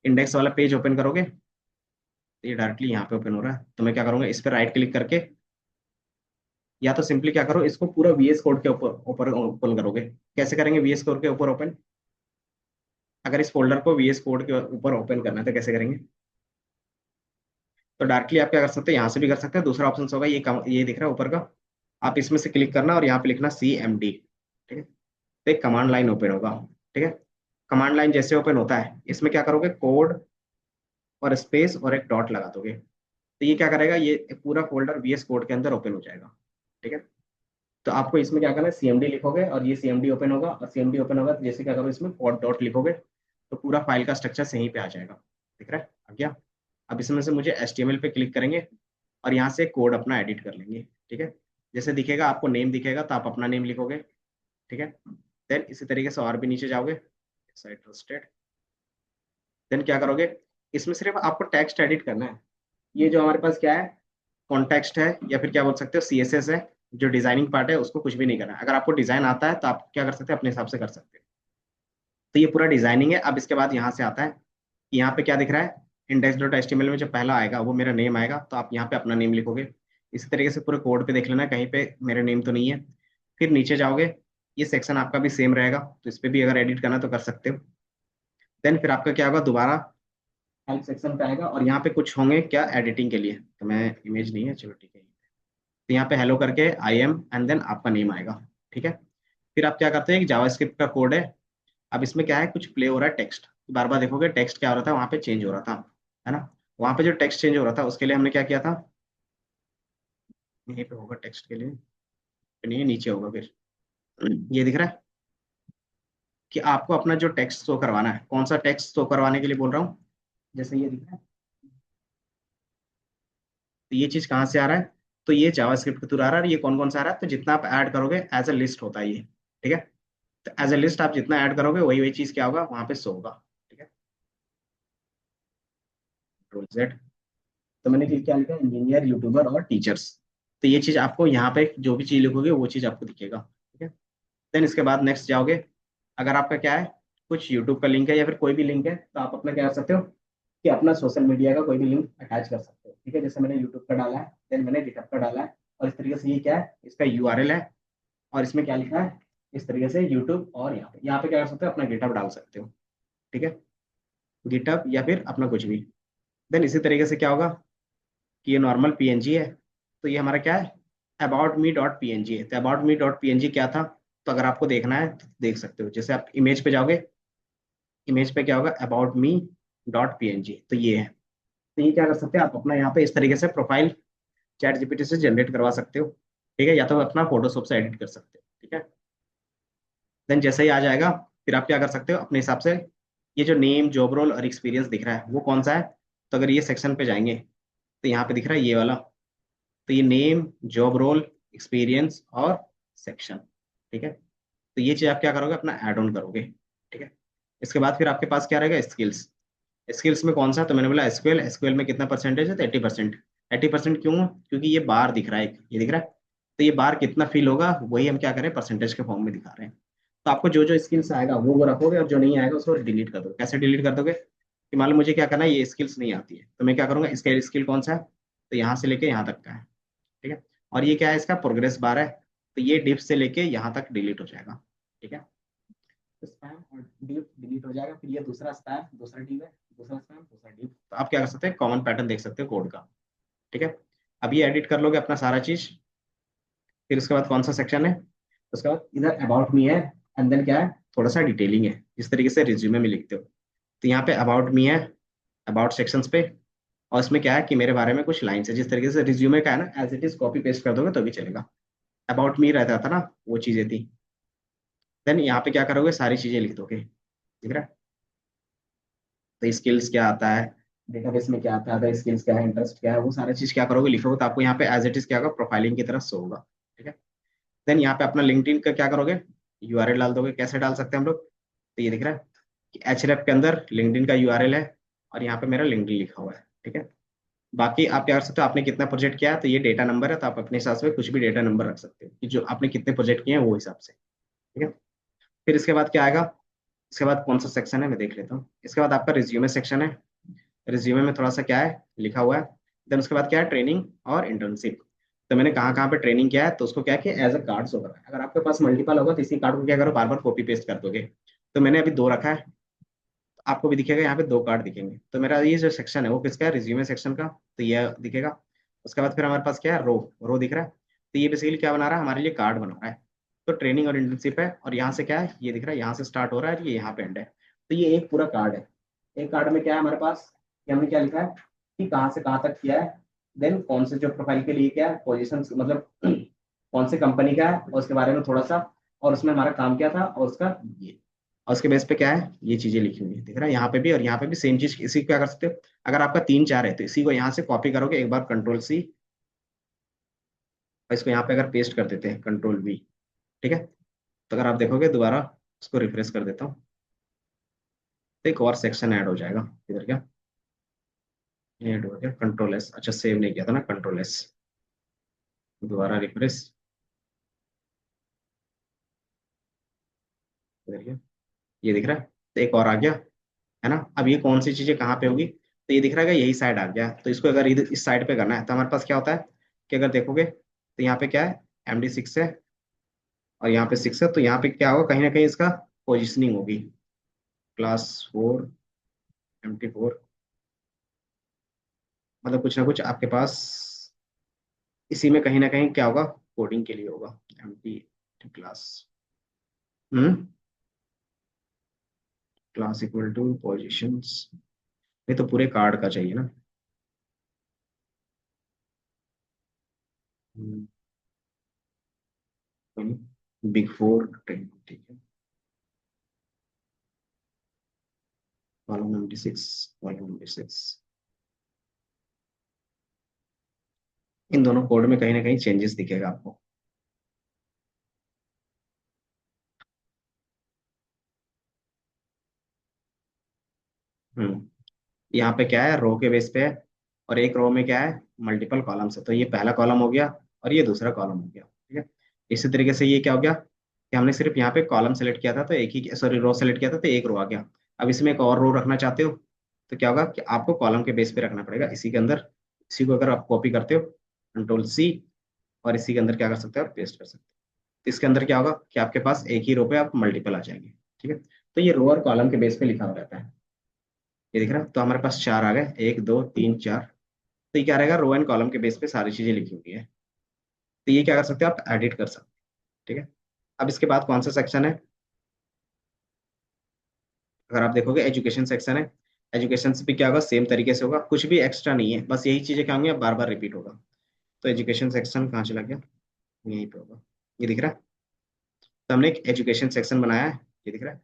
इंडेक्स वाला पेज ओपन करोगे, तो ये डायरेक्टली यहाँ पे ओपन हो रहा है। तो मैं क्या करूंगा, इस पर राइट क्लिक करके, या तो सिंपली क्या करो, इसको पूरा VS कोड के ऊपर ऊपर ओपन करोगे। कैसे करेंगे VS कोड के ऊपर ओपन, अगर इस फोल्डर को VS कोड के ऊपर ओपन करना है तो कैसे करेंगे, तो डायरेक्टली आप क्या कर सकते हैं, यहाँ से भी कर सकते हैं। दूसरा ऑप्शन होगा ये दिख रहा है ऊपर का, आप इसमें से क्लिक करना और यहाँ पे लिखना CMD। ठीक है, तो एक कमांड लाइन ओपन होगा। ठीक है, कमांड लाइन जैसे ओपन होता है, इसमें क्या करोगे, कोड और स्पेस और एक डॉट लगा दोगे, तो ये क्या करेगा, ये पूरा फोल्डर VS कोड के अंदर ओपन हो जाएगा। ठीक है, तो आपको इसमें क्या करना है, CMD लिखोगे और ये CMD ओपन होगा, और CMD ओपन होगा तो जैसे क्या करोगे, इसमें डॉट डॉट लिखोगे, तो पूरा फाइल का स्ट्रक्चर सही पे आ जाएगा। दिख रहा है, आ गया। अब इसमें से मुझे HTML पे क्लिक करेंगे और यहाँ से कोड अपना एडिट कर लेंगे। ठीक है, जैसे दिखेगा आपको नेम दिखेगा, तो आप अपना नेम लिखोगे। ठीक है, देन इसी तरीके से और भी नीचे जाओगे, साइट ट्रस्टेड। देन क्या करोगे, इसमें सिर्फ आपको टेक्स्ट एडिट करना है। ये जो हमारे पास क्या है, कॉन्टेक्स्ट है, या फिर क्या बोल सकते हो, CSS है। जो डिजाइनिंग पार्ट है उसको कुछ भी नहीं करना है। अगर आपको डिजाइन आता है तो आप क्या कर सकते हैं, अपने हिसाब से कर सकते हैं। तो ये पूरा डिजाइनिंग है। अब इसके बाद यहाँ से आता है, यहाँ पे क्या दिख रहा है, index.html में जो पहला आएगा वो मेरा नेम आएगा, तो आप यहाँ पे अपना नेम लिखोगे। इसी तरीके से पूरे कोड पे देख लेना कहीं पे मेरे नेम तो नहीं है। फिर नीचे जाओगे, ये सेक्शन आपका भी सेम रहेगा, तो इस पे भी अगर एडिट करना तो कर सकते हो। देन फिर आपका क्या होगा, दोबारा हेल्प सेक्शन पे आएगा, और यहाँ पे कुछ होंगे क्या एडिटिंग के लिए, तो मैं इमेज नहीं है, चलो ठीक है। तो यहाँ पे हेलो करके IM एंड देन आपका नेम आएगा। ठीक है, फिर आप क्या करते हैं, एक जावास्क्रिप्ट का कोड है। अब इसमें क्या है, कुछ प्ले हो रहा है टेक्स्ट, बार बार देखोगे टेक्स्ट क्या हो रहा था, वहाँ पे चेंज हो रहा था, है ना। वहाँ पे जो टेक्स्ट चेंज हो रहा था उसके लिए हमने क्या किया था, यहीं पे होगा टेक्स्ट के लिए, नहीं नीचे होगा फिर, ये दिख रहा है कि आपको अपना जो टेक्स्ट शो करवाना है, कौन सा टेक्स्ट शो करवाने के लिए बोल रहा हूँ, जैसे ये दिख रहा है। तो ये चीज कहाँ से आ रहा है, तो ये जावास्क्रिप्ट के थ्रू आ रहा है। ये कौन कौन सा आ रहा है, तो जितना आप ऐड करोगे एज अ लिस्ट होता है ये। ठीक है, तो एज अ लिस्ट आप जितना ऐड करोगे वही वही चीज क्या होगा, वहां पे शो होगा। ठीक है, कंट्रोल Z। तो मैंने क्या लिखा, इंजीनियर, यूट्यूबर और टीचर्स। तो ये चीज आपको यहाँ पे जो भी चीज लिखोगे वो चीज आपको दिखेगा। ठीक है, देन इसके बाद नेक्स्ट जाओगे, अगर आपका क्या है, कुछ यूट्यूब का लिंक है या फिर कोई भी लिंक है, तो आप अपना क्या कर सकते हो कि अपना सोशल मीडिया का कोई भी लिंक अटैच कर सकते हो। ठीक है, जैसे मैंने यूट्यूब का डाला है, देन मैंने गिटहब का डाला है, और इस तरीके से ये क्या है, इसका URL है, और इसमें क्या लिखा है, इस तरीके से यूट्यूब, और यहाँ पे क्या कर सकते हो, अपना गिटहब डाल सकते हो। ठीक है, गिटहब या फिर अपना कुछ भी। देन इसी तरीके से क्या होगा कि ये नॉर्मल PNG है, तो ये हमारा क्या है, अबाउट मी डॉट पी है। तो अबाउट मी डॉट पी क्या था, तो अगर आपको देखना है तो देख सकते हो। जैसे आप इमेज पे जाओगे, इमेज पे क्या होगा, अबाउट मी डॉट पी तो ये है। तो ये क्या कर सकते हैं, आप अपना यहाँ पे इस तरीके से प्रोफाइल चैट GPT से जनरेट करवा सकते हो। ठीक है, या तो अपना फोटोशॉप से एडिट कर सकते हो। ठीक है, देन जैसे ही आ जाएगा, फिर आप क्या कर सकते हो अपने हिसाब से, ये जो नेम, जॉब रोल और एक्सपीरियंस दिख रहा है वो कौन सा है, तो अगर ये सेक्शन पे जाएंगे तो यहाँ पे दिख रहा है ये वाला, तो ये नेम, जॉब रोल, एक्सपीरियंस और सेक्शन। ठीक है, तो ये चीज आप क्या करोगे, अपना ऐड ऑन करोगे। ठीक है, इसके बाद फिर आपके पास क्या रहेगा, स्किल्स। स्किल्स में कौन सा, तो मैंने बोला एसक्यूएल। एसक्यूएल में कितना परसेंटेज है, तो 80%। 80% क्यों, क्योंकि ये बार दिख रहा है, ये दिख रहा है। तो ये बार कितना फिल होगा, वही हम क्या करें, परसेंटेज के फॉर्म में दिखा रहे हैं। तो आपको जो जो स्किल्स आएगा वो रखोगे, और जो नहीं आएगा उसको डिलीट कर दो। कैसे डिलीट कर दोगे, कि मान लो मुझे क्या करना है, ये स्किल्स नहीं आती है, तो मैं क्या करूंगा, इसका स्किल कौन सा है, तो यहाँ से लेके यहाँ तक का है। ठीक है, और ये क्या है, इसका प्रोग्रेस बार है, तो ये डिप से लेके यहाँ तक डिलीट हो जाएगा। ठीक है, स्पैम और डिप डिलीट हो जाएगा। फिर ये दूसरा स्पैम, दूसरा डिप है, दूसरा स्पैम, दूसरा डिप। तो आप क्या कर सकते हैं, कॉमन पैटर्न देख सकते हो कोड का। ठीक है, अब ये एडिट कर लोगे अपना सारा चीज। फिर उसके बाद कौन सा सेक्शन है, उसके बाद इधर अबाउट मी है, एंड देन क्या है, थोड़ा सा डिटेलिंग है, जिस तरीके से रिज्यूमे में लिखते हो। तो यहाँ पे अबाउट मी है, अबाउट सेक्शंस पे। और इसमें क्या है कि मेरे बारे में कुछ लाइन्स है, जिस तरीके से रिज्यूमे का है ना, as it is copy paste कर दोगे तो भी चलेगा। अबाउट मी रहता था ना, वो चीजें थी। देन यहाँ पे क्या करोगे, सारी चीजें लिख दोगे। ठीक है, तो स्किल्स क्या आता है, डेटाबेस में क्या आता है, अदर स्किल्स क्या है, इंटरेस्ट क्या है, वो सारी चीज क्या करोगे, लिखोगे। तो आपको यहाँ पे एज इट इज क्या होगा, प्रोफाइलिंग की तरह शो होगा। ठीक है, देन यहाँ पे अपना लिंक्डइन का क्या करोगे, यूआरएल डाल दोगे। कैसे डाल सकते हैं हम लोग, तो ये दिख रहा है कि एचरेफ के अंदर लिंक्डइन का यूआरएल है, और यहाँ पे मेरा लिंक्डइन लिखा हुआ है। ठीक है, बाकी आप क्या कर सकते हो, आपने कितना प्रोजेक्ट किया है, तो ये डेटा नंबर है, तो आप अपने हिसाब से कुछ भी डेटा नंबर रख सकते हो, कि जो आपने कितने प्रोजेक्ट किए हैं वो हिसाब से। ठीक है, फिर इसके बाद क्या आएगा, इसके बाद कौन सा सेक्शन है मैं देख लेता हूँ। इसके बाद आपका रिज्यूमे सेक्शन है। रिज्यूमे में थोड़ा सा क्या है लिखा हुआ है। देन उसके बाद क्या है, ट्रेनिंग और इंटर्नशिप। तो मैंने कहाँ कहाँ पे ट्रेनिंग किया है, तो उसको क्या है कि एज अ कार्ड शो करा है। अगर आपके पास मल्टीपल होगा तो इसी कार्ड को क्या करो, बार बार कॉपी पेस्ट कर दोगे। तो मैंने अभी दो रखा है, तो आपको भी दिखेगा यहाँ पे दो कार्ड दिखेंगे। तो मेरा ये जो सेक्शन है वो किसका है, रिज्यूमे सेक्शन का, तो ये दिखेगा। उसके बाद फिर हमारे पास क्या है, रो। रो दिख रहा है, तो ये बेसिकली क्या बना रहा है, हमारे लिए कार्ड बना रहा है। तो ट्रेनिंग और इंटर्नशिप है, और यहाँ से क्या है, ये दिख रहा है, यहाँ से स्टार्ट हो रहा है और ये यहाँ पे एंड है। तो ये एक पूरा कार्ड है। एक कार्ड में क्या है हमारे पास, कि हमने क्या लिखा है, कि कहाँ से कहाँ तक किया है, देन कौन से जो प्रोफाइल के लिए क्या है, पोजिशन मतलब कौन से कंपनी का है, और उसके बारे में थोड़ा सा, और उसमें हमारा काम क्या था, और उसका ये, और उसके बेस पे क्या है, ये चीजें लिखी हुई है, दिख रहा है यहाँ पे भी और यहाँ पे भी सेम चीज। इसी को क्या कर सकते हो, अगर आपका तीन चार है तो इसी को यहाँ से कॉपी करोगे एक बार, कंट्रोल C, और इसको यहाँ पे अगर पेस्ट कर देते हैं, कंट्रोल V। ठीक है, तो अगर आप देखोगे दोबारा, उसको रिफ्रेश कर देता हूँ, तो एक और सेक्शन ऐड हो जाएगा। इधर क्या ऐड हो गया, कंट्रोल S, अच्छा सेव नहीं किया था ना, कंट्रोल S, दोबारा रिफ्रेश। इधर क्या, ये दिख रहा है, तो एक और आ गया, है ना। अब ये कौन सी चीजें कहाँ पे होगी, तो ये दिख रहा है यही साइड आ गया। तो इसको अगर इधर इस साइड पे करना है, तो हमारे पास क्या होता है, कि अगर देखोगे तो यहाँ पे क्या है, MD6 है, और यहाँ पे 6 है। तो यहाँ पे क्या होगा, कहीं ना कहीं इसका पोजिशनिंग होगी, क्लास 4, MT4, मतलब कुछ ना कुछ आपके पास इसी में कहीं ना कहीं क्या होगा, कोडिंग के लिए होगा, MT class. Hmm, class equal to positions, नहीं तो पूरे कार्ड का चाहिए ना। Big 4 ट्रेन, ठीक है, कॉलम 96, कॉलम 96। इन दोनों कोड में कहीं ना कहीं चेंजेस दिखेगा आपको। हम्म, यहाँ पे क्या है, रो के बेस पे है, और एक रो में क्या है, मल्टीपल कॉलम्स है। तो ये पहला कॉलम हो गया, और ये दूसरा कॉलम हो गया। ठीक है, इसी तरीके से ये क्या हो गया, कि हमने सिर्फ यहाँ पे कॉलम सेलेक्ट किया था, तो एक ही, सॉरी, रो सेलेक्ट किया था, तो एक रो आ गया। अब इसमें एक और रो रखना चाहते हो, तो क्या होगा कि आपको कॉलम के बेस पे रखना पड़ेगा, इसी के अंदर। इसी को अगर आप कॉपी करते हो, कंट्रोल C, और इसी के अंदर क्या कर सकते हो, आप पेस्ट कर सकते हो। तो इसके अंदर क्या होगा, कि आपके पास एक ही रो पे आप मल्टीपल आ जाएंगे। ठीक है, तो ये रो और कॉलम के बेस पे लिखा हुआ रहता है। ये दिख रहा है, तो हमारे पास चार आ गए, 1 2 3 4। तो ये क्या रहेगा, रो एंड कॉलम के बेस पे सारी चीजें लिखी हुई है। तो ये क्या कर सकते हो, आप एडिट कर सकते हो। ठीक है, अब इसके बाद कौन सा सेक्शन है, अगर आप देखोगे एजुकेशन सेक्शन है। एजुकेशन से भी क्या होगा, सेम तरीके से होगा, कुछ भी एक्स्ट्रा नहीं है, बस यही चीजें क्या होंगी, बार बार रिपीट होगा। तो एजुकेशन सेक्शन कहाँ चला गया, यहीं पे होगा, ये दिख रहा है। तो हमने एक एजुकेशन सेक्शन बनाया है, ये दिख रहा है।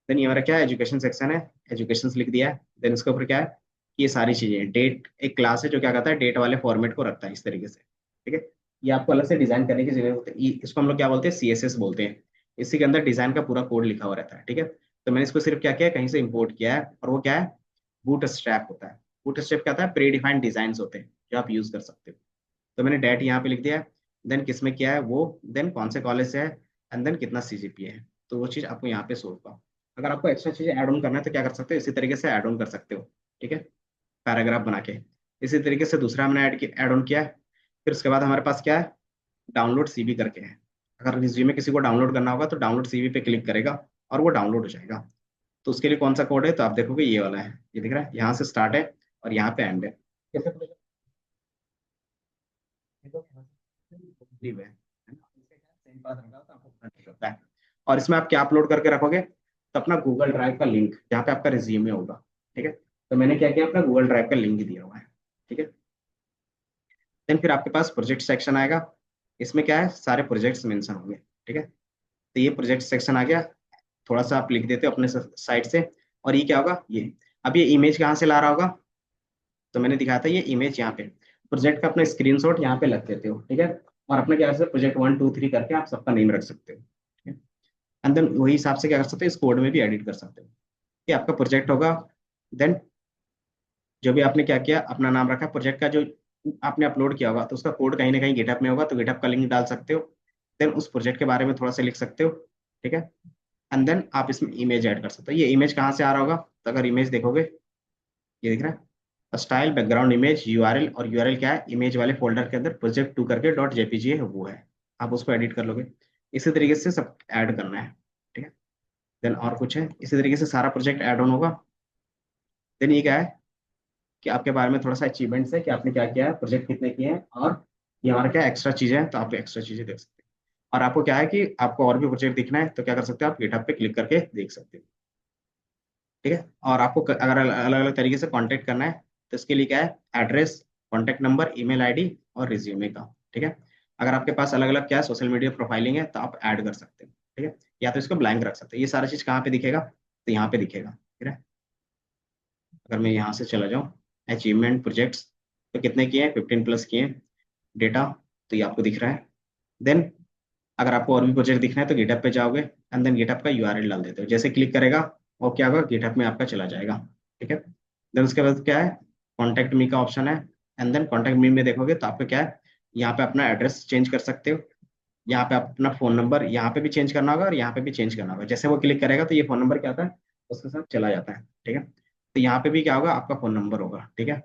देन ये हमारा क्या है, एजुकेशन सेक्शन है, एजुकेशन लिख दिया है। देन इसके ऊपर क्या है, ये सारी चीजें, डेट एक क्लास है जो क्या करता है, डेट वाले फॉर्मेट को रखता है इस तरीके से, ठीक है। ये आपको अलग से डिजाइन करने की जरूरत है, इसको हम लोग क्या बोलते हैं, CSS बोलते हैं। इसी के अंदर डिजाइन का पूरा कोड लिखा हुआ रहता है, ठीक है। तो मैंने इसको सिर्फ क्या किया है, कहीं से इंपोर्ट किया है, और वो क्या है, बूट स्ट्रैप होता है। बूट स्ट्रैप क्या होता है, प्री डिफाइंड डिजाइन होते हैं जो आप यूज कर सकते हो। तो मैंने डेट यहाँ पे लिख दिया है, देन किस में किया है वो, देन कौन से कॉलेज से है, एंड देन कितना CGPA है, तो वो चीज़ आपको यहाँ पे शो होगा। अगर आपको एक्स्ट्रा चीज़ें ऐड ऑन करना है तो क्या कर सकते हो, इसी तरीके से ऐड ऑन कर सकते हो, ठीक है, पैराग्राफ बना के। इसी तरीके से दूसरा हमने ऐड ऑन किया है। फिर उसके बाद हमारे पास क्या है, डाउनलोड CV करके है। अगर रिज्यूमे किसी को डाउनलोड करना होगा तो डाउनलोड CV पे क्लिक करेगा और वो डाउनलोड हो जाएगा। तो उसके लिए कौन सा कोड है, तो आप देखोगे ये वाला है, ये दिख रहा है, यहाँ से स्टार्ट है और यहाँ पे एंड है। कैसे खुलेगा? ये तो यहाँ से लिव है ना, इसका क्या सेम पाथ रहेगा तो आपको पता नहीं चलता है। और इसमें आप क्या अपलोड करके रखोगे, तो अपना गूगल ड्राइव का लिंक जहाँ पे आपका रिज्यूमे होगा, ठीक है। तो मैंने क्या किया, अपना गूगल ड्राइव का लिंक दिया हुआ है, ठीक है। देन फिर आपके पास प्रोजेक्ट सेक्शन आएगा। इसमें क्या है, सारे प्रोजेक्ट्स मेंशन होंगे, ठीक है। तो ये प्रोजेक्ट सेक्शन आ गया। थोड़ा सा आप लिख देते हो अपने साइड से। और ये क्या होगा, ये अब ये इमेज कहाँ से ला रहा होगा, तो मैंने दिखाया था ये इमेज यहाँ पे, प्रोजेक्ट का अपना स्क्रीनशॉट यहाँ पे लग देते हो, ठीक है। और अपना क्या है, प्रोजेक्ट 1 2 3 करके आप सबका नेम रख सकते हो, ठीक है। एंड देन वही हिसाब से क्या कर सकते हो, इस कोड में भी एडिट कर सकते हो। ये आपका प्रोजेक्ट होगा। देन जो भी आपने क्या किया, अपना नाम रखा प्रोजेक्ट का, जो आपने अपलोड किया होगा तो उसका कोड कहीं ना कहीं गिटहब में होगा, तो गिटहब का लिंक डाल सकते हो। देन उस प्रोजेक्ट के बारे में थोड़ा सा लिख सकते हो, ठीक है। एंड देन आप इसमें इमेज ऐड कर सकते हो। ये इमेज कहाँ से आ रहा होगा, तो अगर इमेज देखोगे, ये दिख रहा है, स्टाइल बैकग्राउंड इमेज URL, और URL क्या है, इमेज वाले फोल्डर के अंदर प्रोजेक्ट 2 करके .jpg है वो है। आप उसको एडिट कर लोगे। इसी तरीके से सब ऐड करना है, ठीक है। देन और कुछ है, इसी तरीके से सारा प्रोजेक्ट ऐड ऑन होगा। देन ये क्या है, कि आपके बारे में थोड़ा सा अचीवमेंट्स है कि आपने क्या किया है, प्रोजेक्ट कितने किए हैं, और ये हमारा क्या एक्स्ट्रा चीजें हैं, तो आप एक्स्ट्रा चीजें देख सकते हैं। और आपको क्या है कि आपको और भी प्रोजेक्ट दिखना है तो क्या कर सकते हो, आप गिटहब पे क्लिक करके देख सकते हो, ठीक है। और आपको अगर अलग अलग तरीके से कांटेक्ट करना है तो इसके लिए क्या है, address, contact number, email ID और रिज्यूमे का, ठीक है। अगर आपके पास अलग अलग क्या है, सोशल मीडिया प्रोफाइलिंग है तो आप ऐड कर सकते हो, ठीक है। या तो इसको ब्लैंक रख सकते हो। ये सारा चीज कहाँ पे दिखेगा, तो यहाँ पे दिखेगा, ठीक है। अगर मैं यहाँ से चला जाऊँ, अचीवमेंट प्रोजेक्ट्स, तो कितने किए हैं, 15+ किए हैं। डेटा, तो ये आपको दिख रहा है। देन अगर आपको और भी प्रोजेक्ट दिखना है तो गिटहब पे जाओगे, एंड देन गिटहब का URL डाल देते हो, जैसे क्लिक करेगा और क्या होगा, गिटहब में आपका चला जाएगा, ठीक है। देन उसके बाद क्या है, कॉन्टैक्ट मी का ऑप्शन है। एंड देन कॉन्टैक्ट मी में देखोगे तो आपका क्या है, यहाँ पे अपना एड्रेस चेंज कर सकते हो। यहाँ पे आप अपना फोन नंबर यहाँ पे भी चेंज करना होगा और यहाँ पे भी चेंज करना होगा। जैसे वो क्लिक करेगा तो ये फोन नंबर क्या आता है, उसके साथ चला जाता है, ठीक है। तो यहाँ पे भी क्या होगा, आपका फोन नंबर होगा, ठीक है।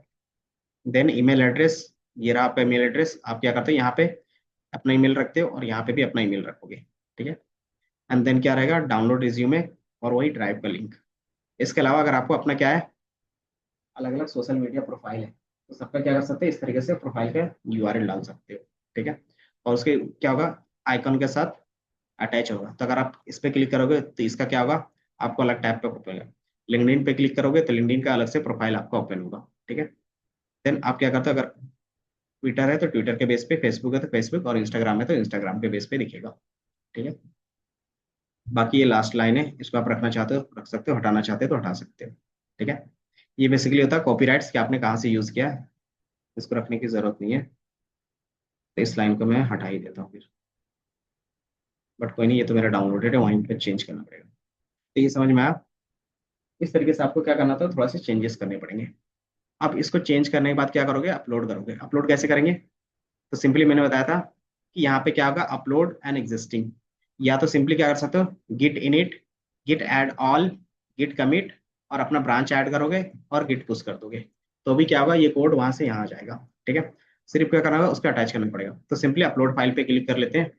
देन ईमेल एड्रेस, ये रहा आपका ईमेल एड्रेस। आप क्या करते हो, यहाँ पे अपना ईमेल रखते हो और यहाँ पे भी अपना ईमेल रखोगे, ठीक है। एंड देन क्या रहेगा, डाउनलोड रिज्यूमे और वही ड्राइव का लिंक। इसके अलावा अगर आपको अपना क्या है, अलग अलग सोशल मीडिया प्रोफाइल है, तो सबका क्या कर सकते हैं, इस तरीके से प्रोफाइल का URL डाल सकते हो, ठीक है। और उसके क्या होगा, आइकन के साथ अटैच होगा। तो अगर आप इस पे क्लिक करोगे तो इसका क्या होगा, आपको अलग टैब पे ओपन होगा। लिंक्डइन पे क्लिक करोगे तो लिंक्डइन का अलग से प्रोफाइल आपका ओपन होगा, ठीक है। देन आप क्या करते हो, अगर ट्विटर है तो ट्विटर के बेस पे, फेसबुक है तो फेसबुक, और इंस्टाग्राम है तो इंस्टाग्राम के बेस पे दिखेगा, ठीक है। बाकी ये लास्ट लाइन है, इसको आप रखना चाहते हो रख सकते हो, हटाना चाहते हो तो हटा सकते हो, ठीक है। ये बेसिकली होता है कॉपीराइट्स कि आपने कहाँ से यूज किया है, इसको रखने की जरूरत नहीं है। तो इस लाइन को मैं हटा ही देता हूँ फिर। बट कोई नहीं, ये तो मेरा डाउनलोडेड है, वहीं पे चेंज करना पड़ेगा। तो ये समझ में आया। इस तरीके से आपको क्या करना था, थोड़ा सा चेंजेस करने पड़ेंगे। अब इसको चेंज करने के बाद क्या करोगे, अपलोड करोगे। अपलोड कैसे करेंगे, तो सिंपली मैंने बताया था कि यहाँ पे क्या होगा, अपलोड एन एग्जिस्टिंग। या तो सिंपली क्या कर सकते हो, git init, git add all, git commit, और अपना ब्रांच ऐड करोगे और गिट पुश कर दोगे। तो भी क्या होगा, ये कोड वहां से यहाँ आ जाएगा, ठीक है। सिर्फ क्या करना होगा, उसको अटैच करना पड़ेगा। तो सिंपली अपलोड फाइल पे क्लिक कर लेते हैं।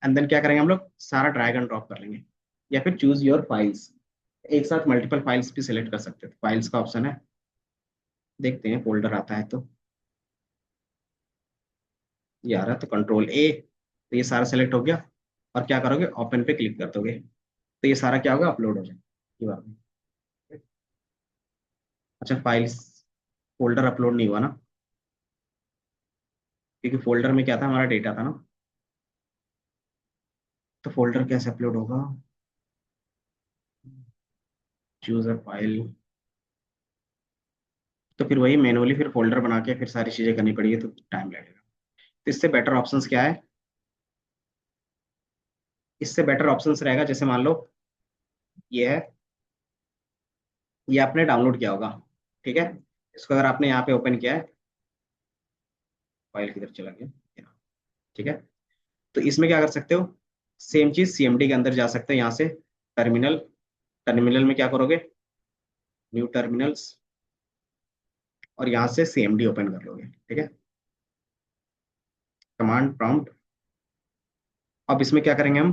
एंड देन क्या करेंगे, हम लोग सारा ड्रैग एंड ड्रॉप कर लेंगे। या फिर चूज योर फाइल्स, एक साथ मल्टीपल फाइल्स भी सिलेक्ट कर सकते हो, फाइल्स का ऑप्शन है। देखते हैं फोल्डर आता है तो, ये आ रहा है तो कंट्रोल A। तो ये सारा सेलेक्ट हो गया। और क्या करोगे, ओपन पे क्लिक कर दोगे, तो ये सारा क्या होगा, अपलोड हो जाएगा ये बात में। अच्छा, फाइल्स फोल्डर अपलोड नहीं हुआ ना, क्योंकि फोल्डर में क्या था, हमारा डेटा था ना। तो फोल्डर कैसे अपलोड होगा, चूज अ फाइल, तो फिर वही मैनुअली फिर फोल्डर बना के फिर सारी चीजें करनी पड़ेगी, तो टाइम लगेगा। तो इससे बेटर ऑप्शंस क्या है, इससे बेटर ऑप्शंस रहेगा, जैसे मान लो ये है, ये आपने डाउनलोड किया होगा, ठीक है। इसको अगर आपने यहाँ पे ओपन किया है, फाइल किधर चला गया यहाँ, ठीक है। तो इसमें क्या कर सकते हो, सेम चीज सीएमडी के अंदर जा सकते हैं, यहाँ से टर्मिनल, टर्मिनल में क्या करोगे, न्यू टर्मिनल्स, और यहाँ से सीएमडी ओपन कर लोगे, ठीक है, कमांड प्रॉम्प्ट। अब इसमें क्या करेंगे हम,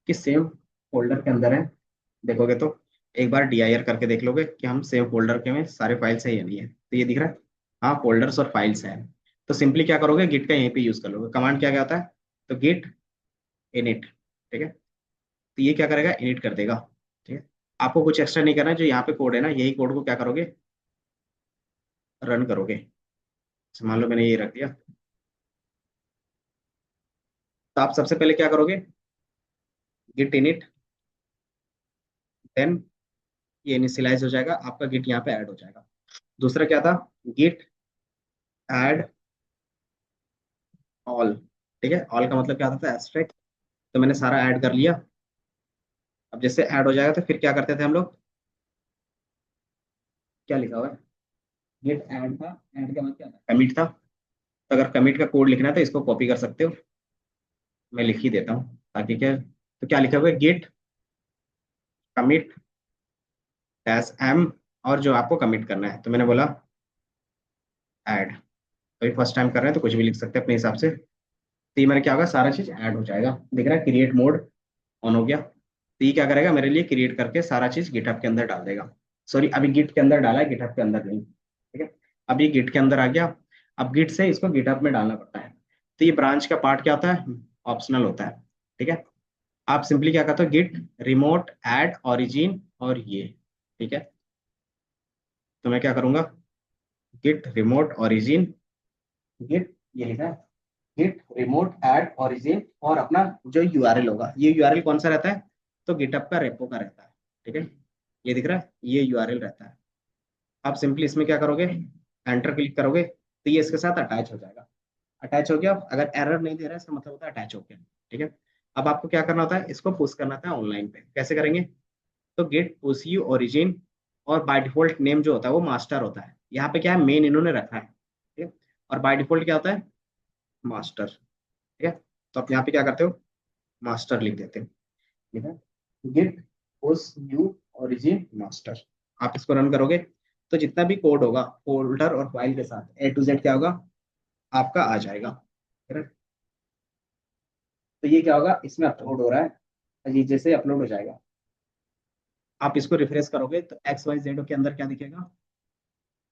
कि सेम फोल्डर के अंदर है, देखोगे तो एक बार dir करके देख लोगे कि हम सेम फोल्डर के में सारे फाइल्स है या नहीं है, तो ये दिख रहा है, हाँ फोल्डर्स और फाइल्स है। तो सिंपली क्या करोगे, गिट का यहीं पे यूज कर लोगे, कमांड क्या क्या होता है, तो गिट इनिट, ठीक है। तो ये क्या करेगा, इनिट कर देगा, ठीक है। आपको कुछ एक्स्ट्रा नहीं करना है, जो यहाँ पे कोड है ना, यही कोड को क्या करोगे, रन करोगे। जैसे मान लो मैंने ये रख दिया, तो आप सबसे पहले क्या करोगे, गिट इनिट, देन ये इनिशियलाइज हो जाएगा, आपका गिट यहाँ पे ऐड हो जाएगा। दूसरा क्या था, गिट ऐड ऑल, ठीक है, ऑल का मतलब क्या होता था, एब्स्ट्रैक्ट। तो मैंने सारा ऐड कर लिया। अब जैसे ऐड हो जाएगा तो फिर क्या करते थे हम लोग, क्या लिखा हुआ है, गिट ऐड था, ऐड का मतलब क्या था, कमिट था। तो अगर कमिट का कोड लिखना है तो इसको कॉपी कर सकते हो, मैं लिख ही देता हूँ ताकि क्या, तो क्या लिखा हुआ है, गिट कमिट डैश एम, और जो आपको कमिट करना है, तो मैंने बोला ऐड। तो फर्स्ट टाइम कर रहे हैं तो कुछ भी लिख सकते हैं अपने हिसाब से। तो ये मेरा क्या होगा, सारा चीज ऐड हो जाएगा, दिख रहा है, क्रिएट मोड ऑन हो गया। तो ये क्या करेगा, मेरे लिए क्रिएट करके सारा चीज गिटहब के अंदर डाल देगा। सॉरी, अभी गिट के अंदर डाला है, गिटहब के अंदर नहीं, ठीक है। अब ये गिट के अंदर आ गया। अब गिट से इसको गिटहब में डालना पड़ता है। तो ये ब्रांच का पार्ट क्या होता है, ऑप्शनल होता है, ठीक है। आप सिंपली क्या करते हो, गिट रिमोट ऐड ओरिजिन और ये, ठीक है। तो मैं क्या करूंगा, गिट रिमोट ओरिजिन, गिट, ये लिखा है, गिट रिमोट ऐड ओरिजिन, और अपना जो यूआरएल होगा, ये यूआरएल कौन सा रहता है, तो गिटहब का रेपो का रहता है, ठीक है। ये दिख रहा है, ये यूआरएल रहता है। आप सिंपली इसमें क्या करोगे, एंटर क्लिक करोगे, तो ये इसके साथ अटैच हो जाएगा। अटैच हो गया, अगर एरर नहीं दे रहा है इसका मतलब होता है अटैच हो गया, ठीक है। अब आपको क्या करना होता है, इसको पुश करना था ऑनलाइन पे, कैसे करेंगे, तो गेट पुश यू ओरिजिन, और बाय डिफॉल्ट नेम जो होता है वो मास्टर होता है, यहाँ पे क्या है, मेन इन्होंने रखा है, ठीक है। और बाय डिफॉल्ट क्या होता है, मास्टर, ठीक है। तो आप यहाँ पे क्या करते हो, मास्टर लिख देते हो, ठीक है, git push u origin master. आप इसको रन करोगे तो जितना भी कोड होगा फोल्डर और फाइल के साथ ए टू जेड क्या होगा, आपका आ जाएगा, correct? तो ये क्या होगा, इसमें अपलोड हो रहा है, ये जैसे अपलोड हो जाएगा, आप इसको रिफ्रेश करोगे तो एक्स वाई जेड के अंदर क्या दिखेगा,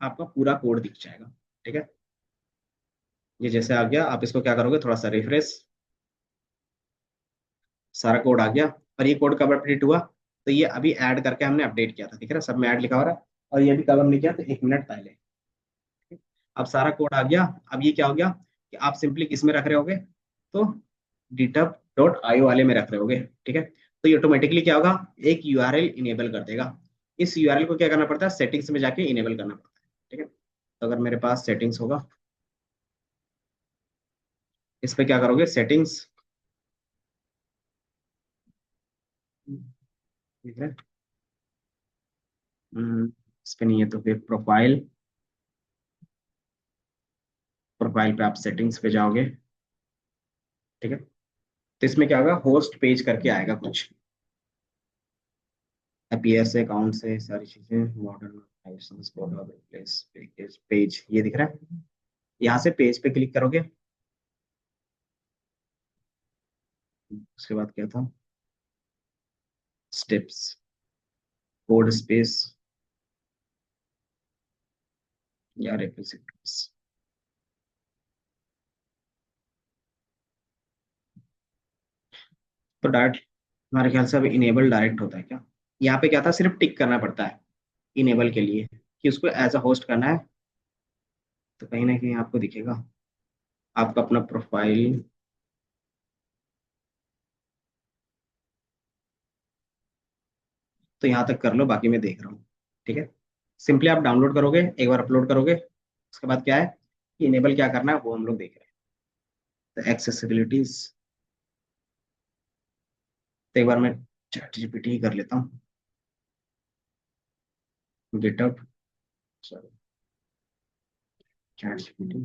आपका पूरा कोड दिख जाएगा, ठीक है। ये जैसे आ गया, आप इसको क्या करोगे, थोड़ा सा रिफ्रेश, सारा कोड आ गया। और ये कोड कब अपडेट हुआ, तो ये अभी ऐड करके हमने अपडेट किया था, ठीक है ना, सब में ऐड लिखा हो रहा है। और ये भी कब हमने किया, तो 1 मिनट पहले, ठीक है? अब सारा कोड आ गया। अब ये क्या हो गया, कि आप सिंपली किस में रख रहे होगे, तो github.io वाले में रख रहे होगे, ठीक है। तो ये ऑटोमेटिकली क्या होगा, एक यूआरएल इनेबल कर देगा। इस यूआरएल को क्या करना पड़ता है, सेटिंग्स में जाके इनेबल करना पड़ता है, ठीक है। तो अगर मेरे पास सेटिंग्स होगा, इस पे क्या करोगे, सेटिंग्स, ठीक है। इस पे नहीं है तो फिर प्रोफाइल, प्रोफाइल पे आप सेटिंग्स पे जाओगे, ठीक है। तो इसमें क्या होगा, होस्ट पेज करके आएगा कुछ, अपीयर से, अकाउंट से, सारी चीजें, मॉडर्न प्लेस, पेज, पेज, ये दिख रहा है। यहाँ से पेज पे क्लिक करोगे, उसके बाद क्या था, स्टेप्स, कोड स्पेस, या रेप्लिसिटर्स। तो डायरेक्ट हमारे ख्याल से अब इनेबल डायरेक्ट होता है क्या, यहाँ पे क्या था, सिर्फ टिक करना पड़ता है इनेबल के लिए, कि उसको एज अ होस्ट करना है। तो कहीं ना कहीं आपको दिखेगा, आपका अपना प्रोफाइल, तो यहाँ तक कर लो, बाकी मैं देख रहा हूँ, ठीक है। सिंपली आप डाउनलोड करोगे, एक बार अपलोड करोगे, उसके बाद क्या है कि इनेबल क्या करना है वो हम लोग देख रहे हैं। तो एक्सेसिबिलिटीज, तो एक बार मैं चैट जीपीटी कर लेता हूँ, गिटअप, सॉरी, चैट जीपीटी।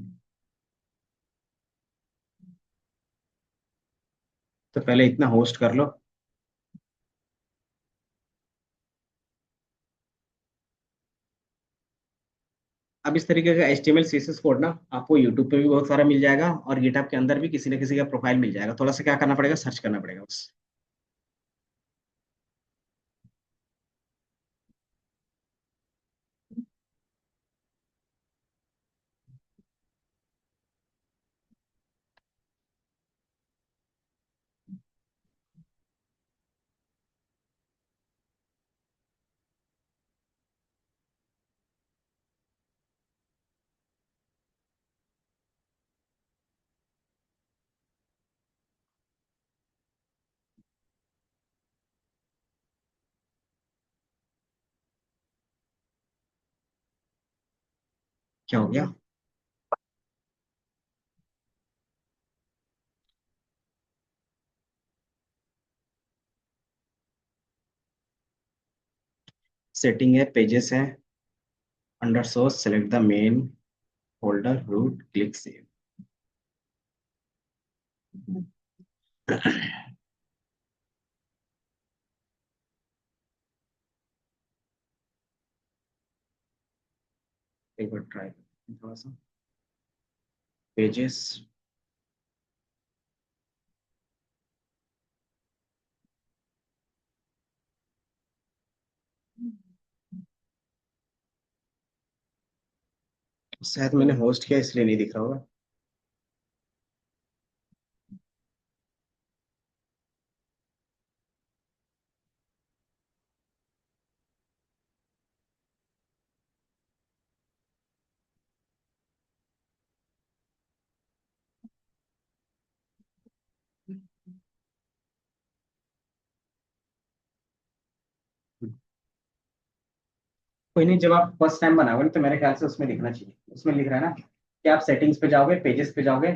तो पहले इतना होस्ट कर लो। अब इस तरीके का HTML CSS कोड ना आपको यूट्यूब पे भी बहुत सारा मिल जाएगा, और गिटहब के अंदर भी किसी न किसी का प्रोफाइल मिल जाएगा। थोड़ा सा क्या करना पड़ेगा, सर्च करना पड़ेगा बस। क्या हो गया? सेटिंग है, पेजेस है, under source, select the main folder, root, click save. एक बार ट्राई थोड़ा सा, पेजेस, शायद मैंने होस्ट किया इसलिए नहीं दिख रहा होगा। कोई नहीं, जब आप फर्स्ट टाइम बनाओगे ना, तो मेरे ख्याल से उसमें लिखना चाहिए, उसमें लिख रहा है ना कि आप सेटिंग्स पे जाओगे, पेजेस पे जाओगे,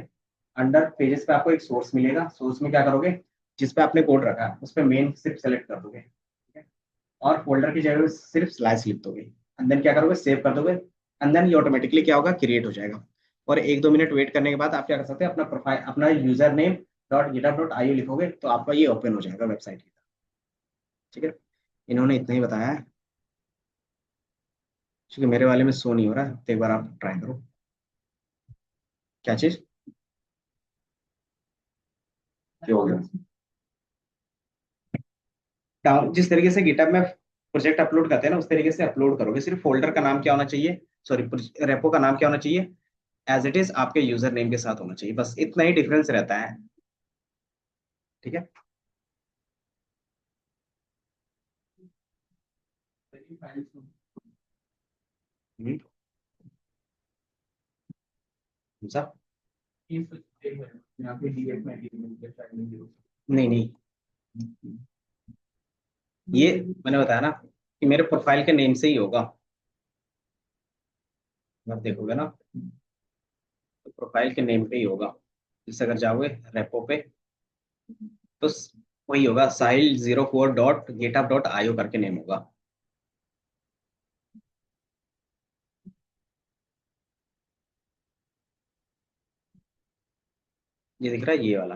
अंडर पेजेस पे आपको एक सोर्स मिलेगा, सोर्स में क्या करोगे, जिस पे आपने कोड रखा है उस पे मेन सिर्फ सेलेक्ट कर दोगे, ठीक है? और फोल्डर की जगह पे सिर्फ स्लैश लिख दोगे, एंड देन क्या करोगे, सेव कर दोगे, एंड देन ये ऑटोमेटिकली क्या होगा, क्रिएट हो जाएगा। और 1-2 मिनट वेट करने के बाद आप क्या कर सकते हैं, अपना प्रोफाइल, अपना यूजर नेम .github.io लिखोगे तो आपका ये ओपन हो जाएगा वेबसाइट की तरह। ठीक है, इन्होंने इतना ही बताया है, क्योंकि मेरे वाले में शो नहीं हो रहा है, तो एक बार आप ट्राई करो। क्या चीज, क्या हो गया? जिस तरीके से गिटहब में प्रोजेक्ट अपलोड करते हैं ना, उस तरीके से अपलोड करोगे। सिर्फ फोल्डर का नाम क्या होना चाहिए, सॉरी, रेपो का नाम क्या होना चाहिए, एज इट इज आपके यूजर नेम के साथ होना चाहिए, बस इतना ही डिफरेंस रहता है। ठीक है। हम्म, समझा? नहीं नहीं, ये मैंने बताया ना कि मेरे प्रोफाइल के नेम से ही होगा। आप देखोगे ना, तो प्रोफाइल के नेम पे ही होगा। जैसे अगर जाओगे रेपो पे, तो वही होगा, sahil04.github.io करके नेम होगा। ये दिख रहा है, ये वाला।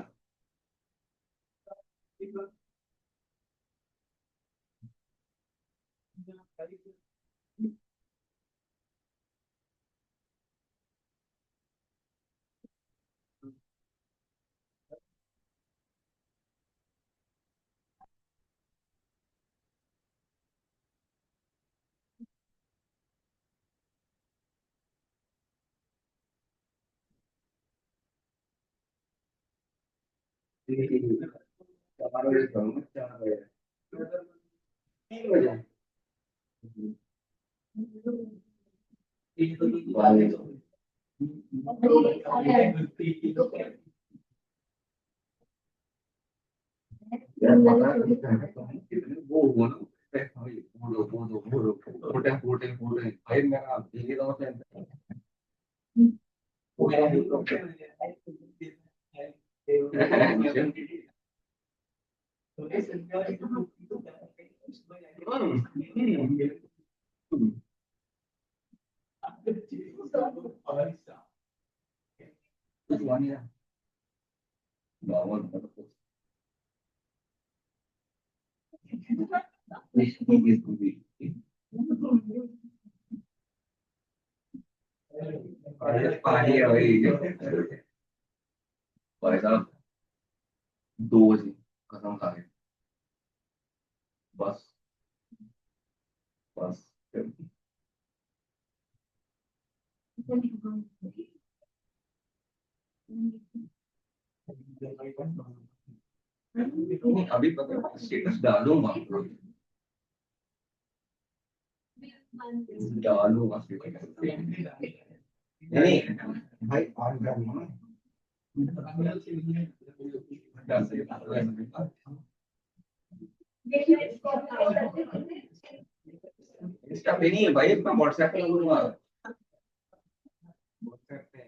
वो हुआ ना, पूरो पूरो पूरो फूटे फूटे फूटे भाई मेरा दिल्ली का मतलब वो मेरा पानी है भाई भाई साहब 2 बजे कसम खा के बस बस नहीं अभी पता स्टेटस डालूंगा डालूंगा स्टेटस नहीं भाई ऑन करना इंस्टा पे नहीं भाई मैं व्हाट्सएप पे डालूंगा व्हाट्सएप पे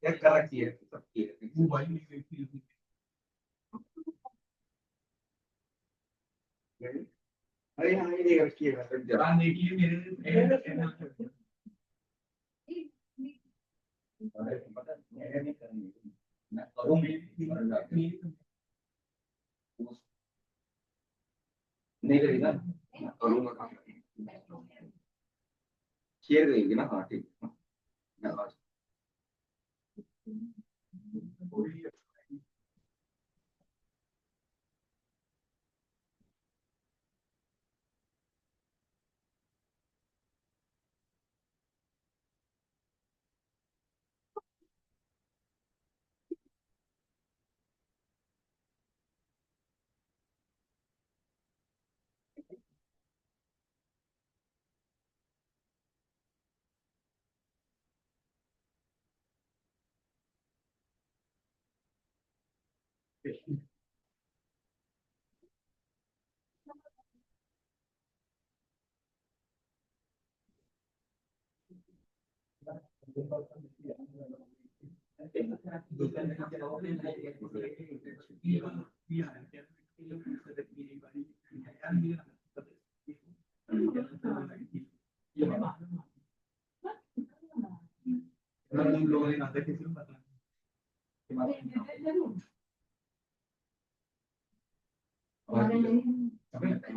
चेक कर रखी है सबकी अरे हाँ ये देख रखी है जान देखिए मेरे पता नहीं करनी मैं करूंगा नहीं करेगा मैं करूंगा शेयर करेंगे ना हाँ ठीक मैं आज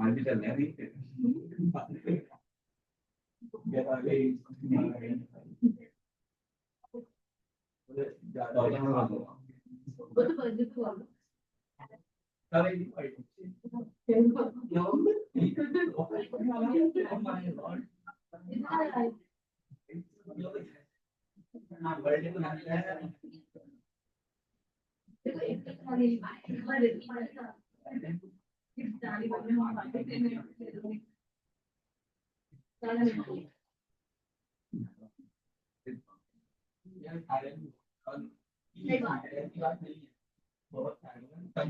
आज भी चल रहा है वो पता है क्या है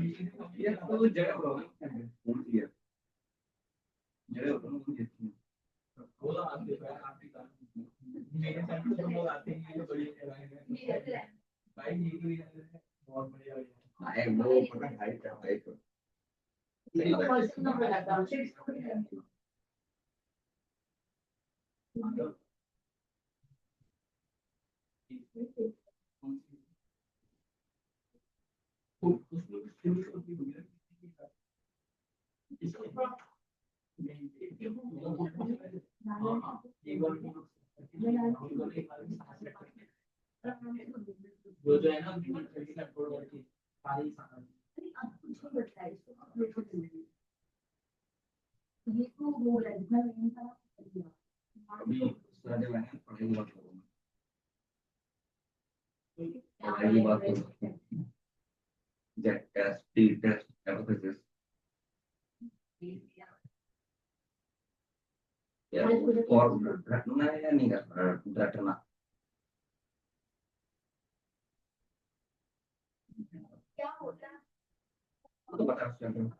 जो है ना अभी सारे मैंने पढ़ाई की बात करूंगा पढ़ाई की बात करूंगा JET test T test FSS यार और रटना है या नहीं रटना तो बता सकते हैं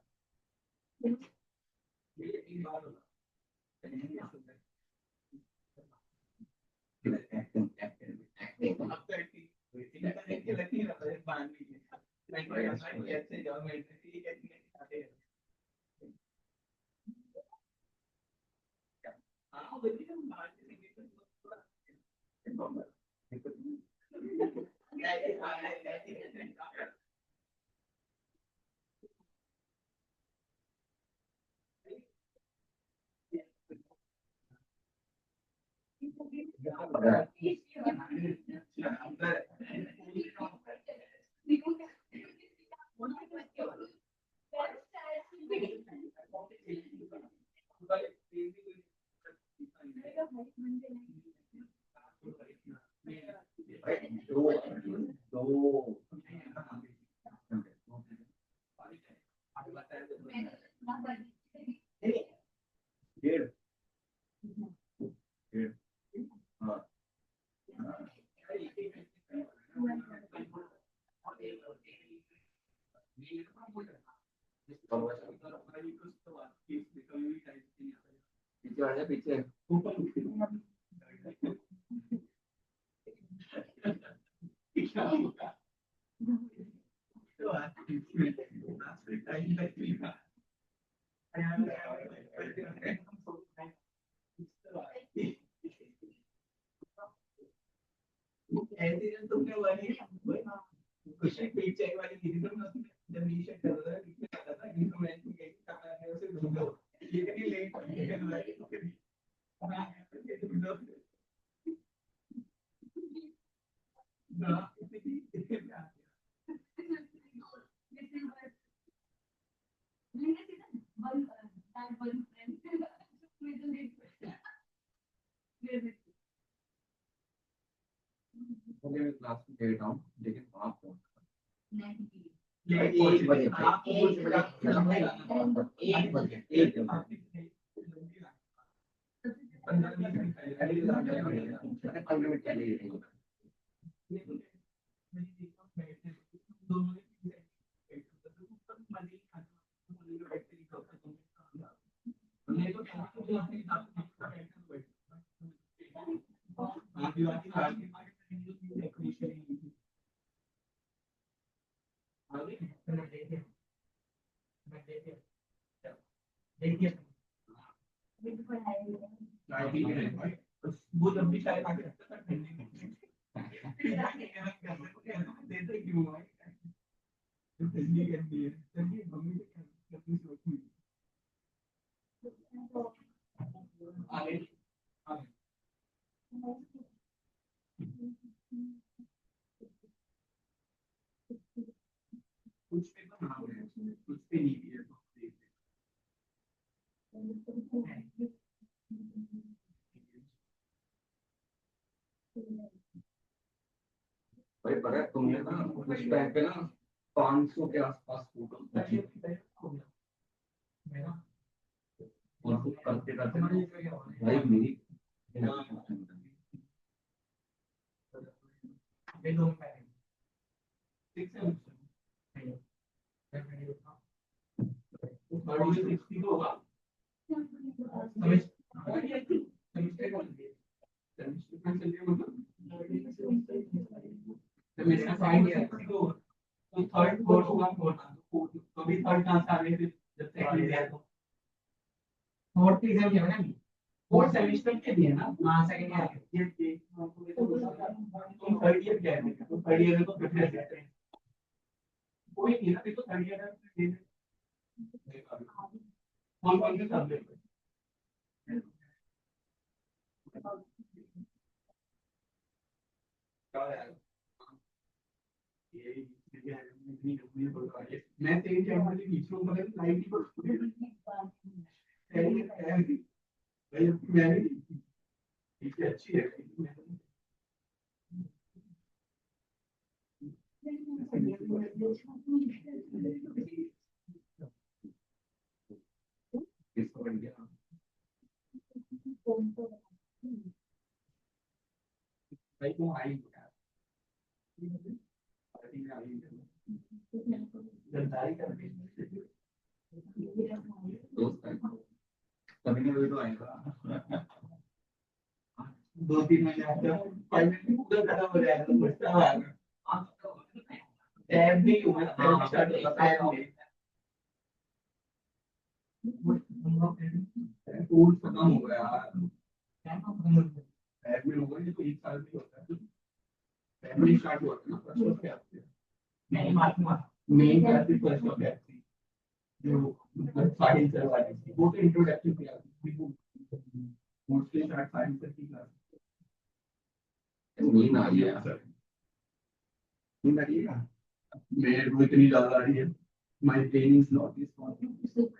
पीछे क्लास में दे रहा हूँ, लेकिन आप एक बजे भाई पता है तुमने ना उस टाइम पे ना 500 के आसपास फोटो और कुछ करते करते भाई मेरी फोर्थ सेमेस्टर के दिए ना हाँ सेकंड ईयर तुम थर्ड ईयर क्या है तुम थर्ड ईयर में तो प्रिफरेंस देते हैं कोई नहीं ना तो थर्ड ईयर में कौन कौन से सब्जेक्ट मैं तेरी चैनल के बीच में मतलब लाइव भाई मैंने अच्छी है किसको बन गया भाई तुम आई गद्दारी कर दोस्त है, कभी ना कभी तो आएगा। 2-3 महीने आते हो, फाइनली पूरा खत्म हो जाएगा तो गुस्सा आएगा। टैब भी हुआ, टैब स्टार्ट होता है, टूल खत्म हो गया यार। टैब में होगा ये तो 1 साल भी होता है। टैब में स्टार्ट हुआ था ना फर्स्ट ऑफ अप्रैल, नहीं मालूम, main class first of April, जो मतलब साइंस वाली थी वो तो introduction class, mostly start science की क्लास। नींद आ रही है यार, नींद आ रही है यार, मेरे को इतनी ज्यादा आ रही है, माय ब्रेन इज नॉट रिस्पॉन्सिंग।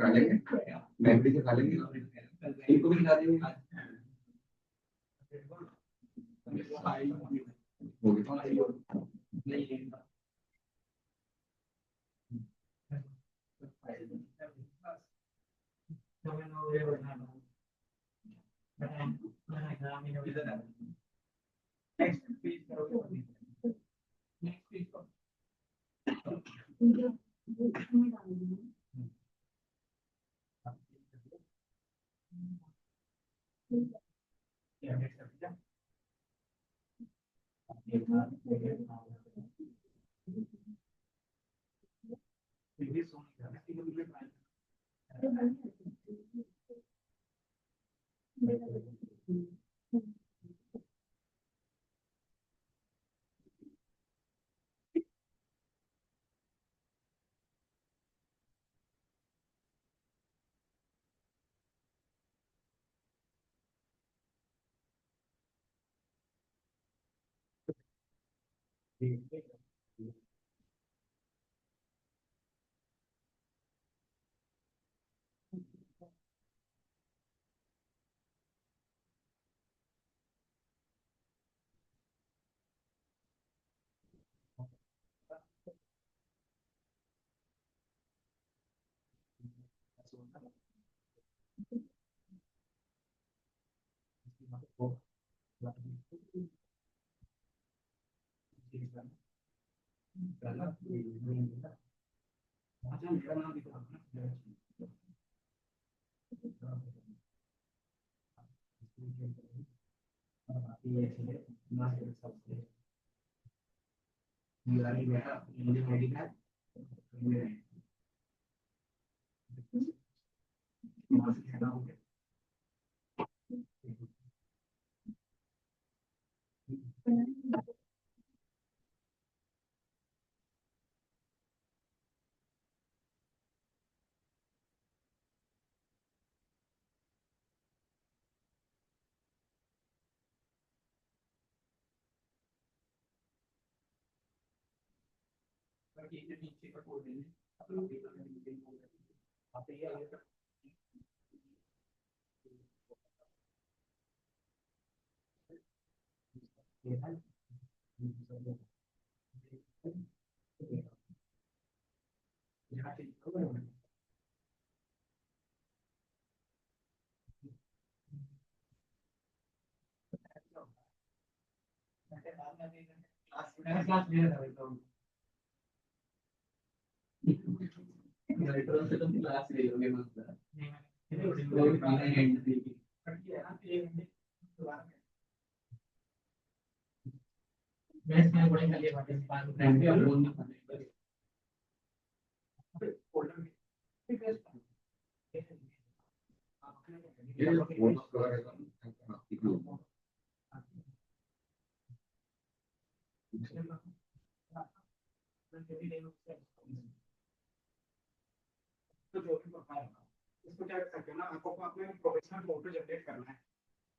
खा लेंगे, मैं भी खा लेंगे, इनको भी खिला देंगे आज। हो गया नहीं, से तुम क्लास ले लोगे मतलब, तो खाना एंड देगी। मैं बड़े खाली बातें बात करते हैं, बोल नहीं पाते। ये वो तो करेगा ना, तो जो भी प्रोफाइल होगा, इसको क्या कर सकते हो ना, आपको अपने प्रोफेशनल फोटो जनरेट करना है,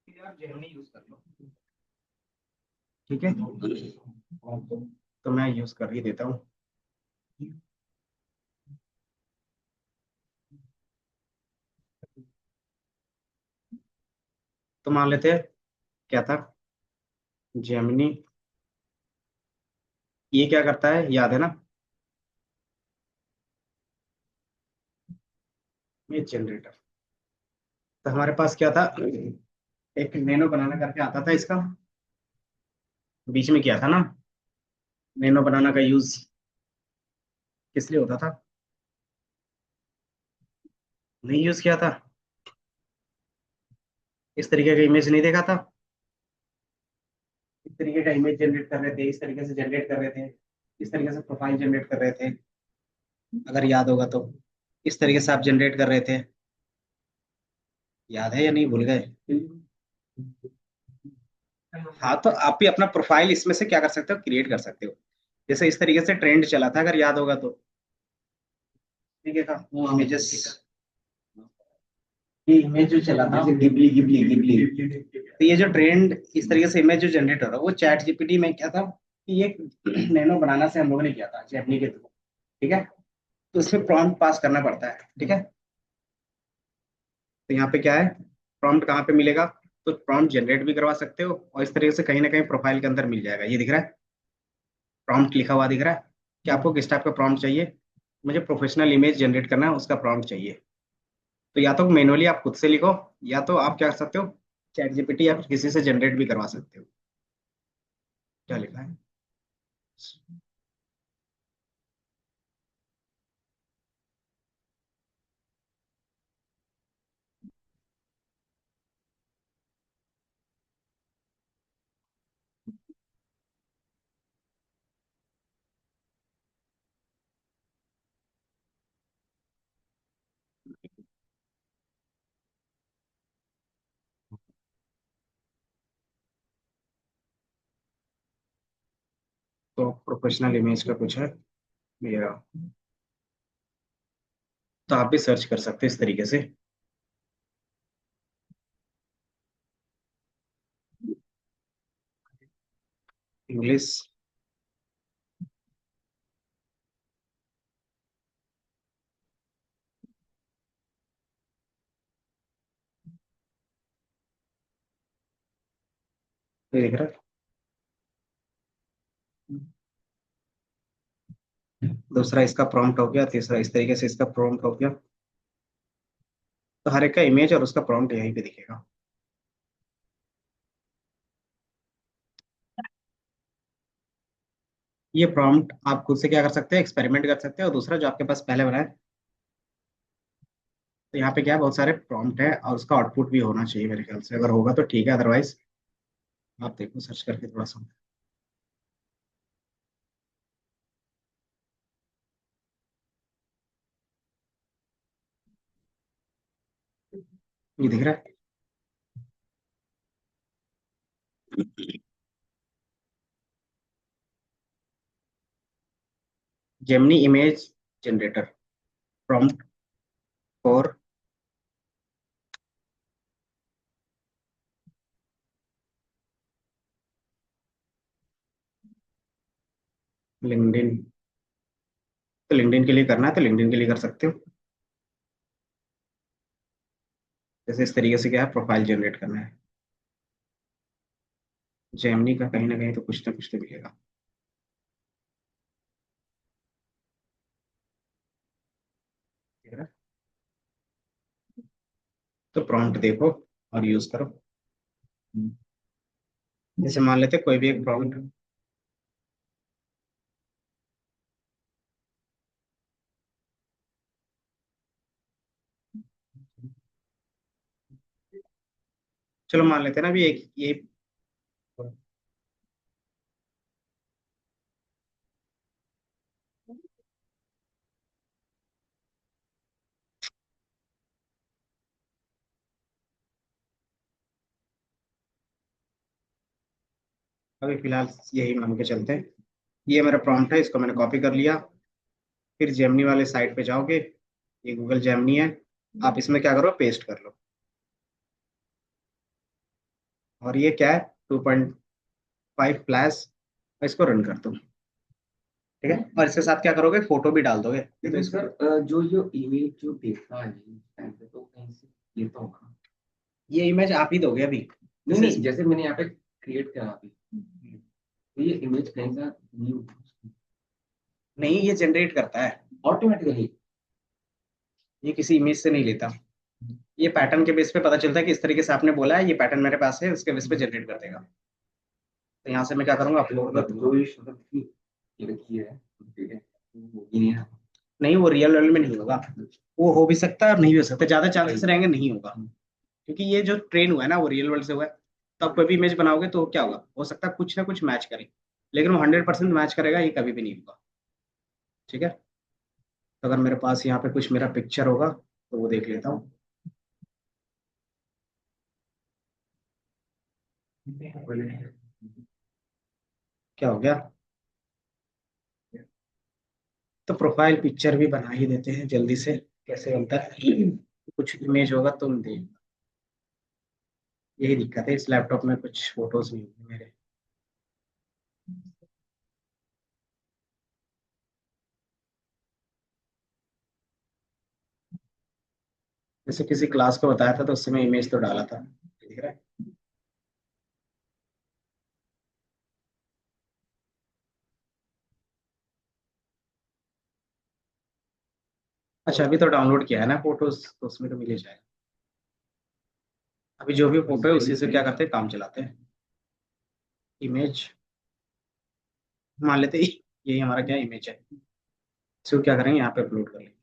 फिर आप जेमिनी यूज कर लो। ठीक है, तो मैं यूज कर ही देता हूँ। तो मान लेते हैं क्या था, जेमिनी, ये क्या करता है याद है ना, ये जनरेटर। तो हमारे पास क्या था, एक नैनो बनाना करके आता था इसका, बीच में किया था ना, नैनो बनाना का यूज किस लिए होता था, नहीं यूज किया था, इस तरीके का इमेज नहीं देखा था, इस तरीके का इमेज जनरेट कर रहे थे, इस तरीके से जनरेट कर रहे थे, इस तरीके से प्रोफाइल जनरेट कर रहे थे, अगर याद होगा तो इस तरीके से आप जनरेट कर रहे थे, याद है या नहीं, भूल गए। हाँ, तो आप भी अपना प्रोफाइल इसमें से क्या कर सकते हो, क्रिएट कर सकते हो। जैसे इस तरीके से ट्रेंड चला था, अगर याद होगा तो, ठीक है था वो इमेजेस, ये इमेज जो चला था गिबली गिबली गिबली, तो ये जो ट्रेंड इस तरीके से इमेज जो जनरेट हो रहा है वो चैट जीपीटी में क्या था कि ये नैनो बनाना से हम लोगों ने किया था जेमिनी के थ्रू। ठीक है, तो इसमें प्रॉम्प्ट पास करना पड़ता है। ठीक है, तो यहाँ पे क्या है, प्रॉम्प्ट कहाँ पे मिलेगा, तो प्रॉम्प्ट जनरेट भी करवा सकते हो और इस तरीके से कहीं ना कहीं प्रोफाइल के अंदर मिल जाएगा, ये दिख रहा है, प्रॉम्प्ट लिखा हुआ दिख रहा है कि आपको किस टाइप का प्रॉम्प्ट चाहिए, मुझे प्रोफेशनल इमेज जनरेट करना है उसका प्रॉम्प्ट चाहिए। तो या तो मैनुअली आप खुद से लिखो, या तो आप क्या कर सकते हो, चैट जीपीटी या फिर किसी से जनरेट भी करवा सकते हो। क्या लिखा है, तो प्रोफेशनल इमेज का कुछ है मेरा, तो आप भी सर्च कर सकते हैं इस तरीके से, इंग्लिश, ये दिख रहा है, दूसरा इसका प्रॉम्प्ट हो गया, तीसरा इस तरीके से इसका प्रॉम्प्ट हो गया, तो हर एक का इमेज और उसका प्रॉम्प्ट यहीं पे दिखेगा। ये प्रॉम्प्ट आप खुद से क्या कर सकते हैं, एक्सपेरिमेंट कर सकते हैं, और दूसरा जो आपके पास पहले बनाए, तो यहाँ पे क्या है, बहुत सारे प्रॉम्प्ट है और उसका आउटपुट भी होना चाहिए मेरे ख्याल से, अगर होगा तो ठीक है, अदरवाइज आप देखो सर्च करके थोड़ा सा, ये दिख रहा है, Gemini image generator, prompt for LinkedIn, तो लिंक्डइन के लिए करना है तो लिंक्डइन के लिए कर सकते हो, जैसे इस तरीके से क्या है, प्रोफाइल जनरेट करना है, जेमिनी का कहीं ना कहीं तो कुछ ना कुछ तो मिलेगा। ठीक है? तो प्रॉम्प्ट देखो और यूज करो, जैसे मान लेते हैं कोई भी एक प्रॉम्प्ट, चलो मान लेते हैं ना अभी एक ये, अभी फिलहाल यही मान के चलते हैं, ये मेरा प्रॉम्प्ट है, इसको मैंने कॉपी कर लिया, फिर जेमनी वाले साइट पे जाओगे, ये गूगल जेमनी है, आप इसमें क्या करो, पेस्ट कर लो, और ये क्या है, 2.5 5 प्लस, और इसको रन कर दो। ठीक है, और इसके साथ क्या करोगे, फोटो भी डाल दोगे। तो लेकिन इसको, सर जो जो इमेज जो देखा है इस टाइम पे तो कहीं से लेता होगा। ये इमेज आप ही दोगे अभी। नहीं जैसे नहीं, जैसे मैंने यहाँ पे क्रिएट करा अभी, तो ये इमेज कहीं से न्यू नहीं, ये जनरेट करता है, ऑटोमेटिकली। ये किसी इमेज से नहीं लेता। ये पैटर्न के बेस पे पता चलता है कि इस तरीके से आपने बोला है, ये पैटर्न मेरे पास है, उसके बेस पे जनरेट कर देगा। तो यहाँ से मैं क्या करूंगा, अपलोड कर मतलब दूंगा। जो ये मतलब ये रखी है, ठीक है, वो ये नहीं है। नहीं, वो रियल वर्ल्ड में नहीं होगा। वो हो भी सकता है और नहीं भी हो सकता, ज्यादा चांसेस रहेंगे नहीं होगा। क्योंकि ये जो ट्रेन हुआ है ना, वो रियल वर्ल्ड से हुआ है। तो आप कोई भी इमेज बनाओगे तो क्या होगा, हो सकता है कुछ ना कुछ मैच करे, लेकिन वो 100% मैच करेगा ये कभी भी नहीं होगा। ठीक है, तो अगर मेरे पास यहाँ पे कुछ मेरा पिक्चर होगा तो वो देख लेता हूँ। क्या हो गया, तो प्रोफाइल पिक्चर भी बना ही देते हैं जल्दी से। कैसे बनता है, कुछ इमेज होगा तुम देख। यही दिक्कत है, इस लैपटॉप में कुछ फोटोज नहीं होंगे मेरे। जैसे किसी क्लास को बताया था तो उससे मैं इमेज तो डाला था, दिख रहा है। अच्छा, अभी तो डाउनलोड किया है ना फोटोज, तो उसमें तो मिल ही जाएगा। अभी जो भी फोटो है उसी से क्या करते हैं, काम चलाते हैं। इमेज मान लेते हैं, यही हमारा क्या इमेज है। इसको क्या करेंगे, यहाँ पे अपलोड कर लेंगे।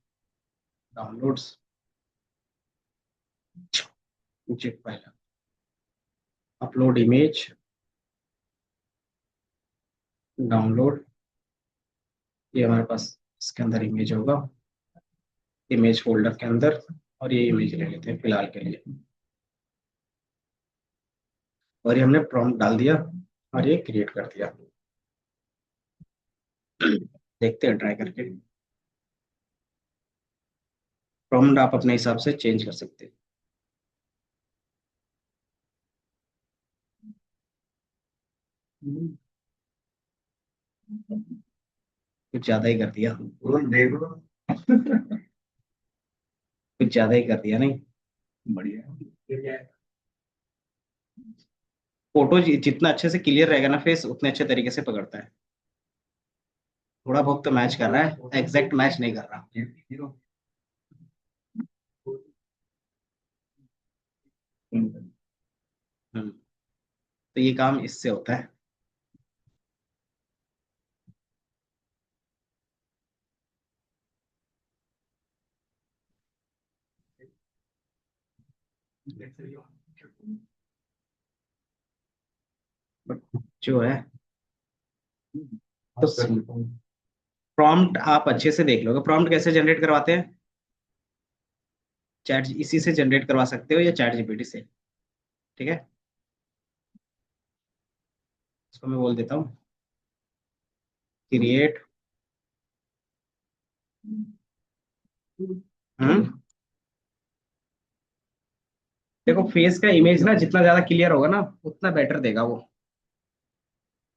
Downloads, zip file, upload image, download. ये हमारे पास इसके अंदर इमेज होगा, इमेज फोल्डर के अंदर। और ये इमेज ले लेते हैं फिलहाल के लिए। और ये हमने प्रॉम्प्ट डाल दिया और ये क्रिएट कर दिया। देखते हैं ट्राई करके। प्रॉम्प्ट आप अपने हिसाब से चेंज कर सकते हैं। कुछ ज्यादा ही कर दिया, देखो कुछ ज्यादा ही कर दिया नहीं। बढ़िया है। फोटो जितना अच्छे से क्लियर रहेगा ना फेस, उतने अच्छे तरीके से पकड़ता है। थोड़ा बहुत तो मैच कर रहा है, एग्जैक्ट मैच नहीं कर रहा। हम्म, तो ये काम इससे होता है। बट जो है, तो प्रॉम्प्ट आप अच्छे से देख लोगे। प्रॉम्प्ट कैसे जनरेट करवाते हैं, चैट इसी से जनरेट करवा सकते हो या चैट जीपीटी से। ठीक है, इसको मैं बोल देता हूँ, क्रिएट। हम्म, देखो फेस का इमेज ना जितना ज्यादा क्लियर होगा ना, उतना बेटर देगा वो।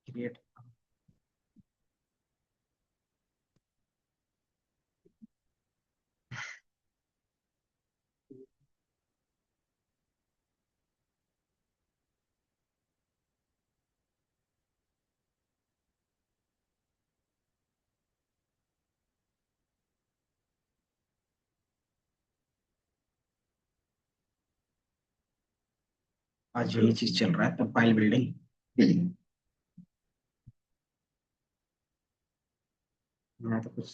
क्रिएट, आज यही चीज चल रहा है, प्रोफाइल बिल्डिंग। मैं तो कुछ,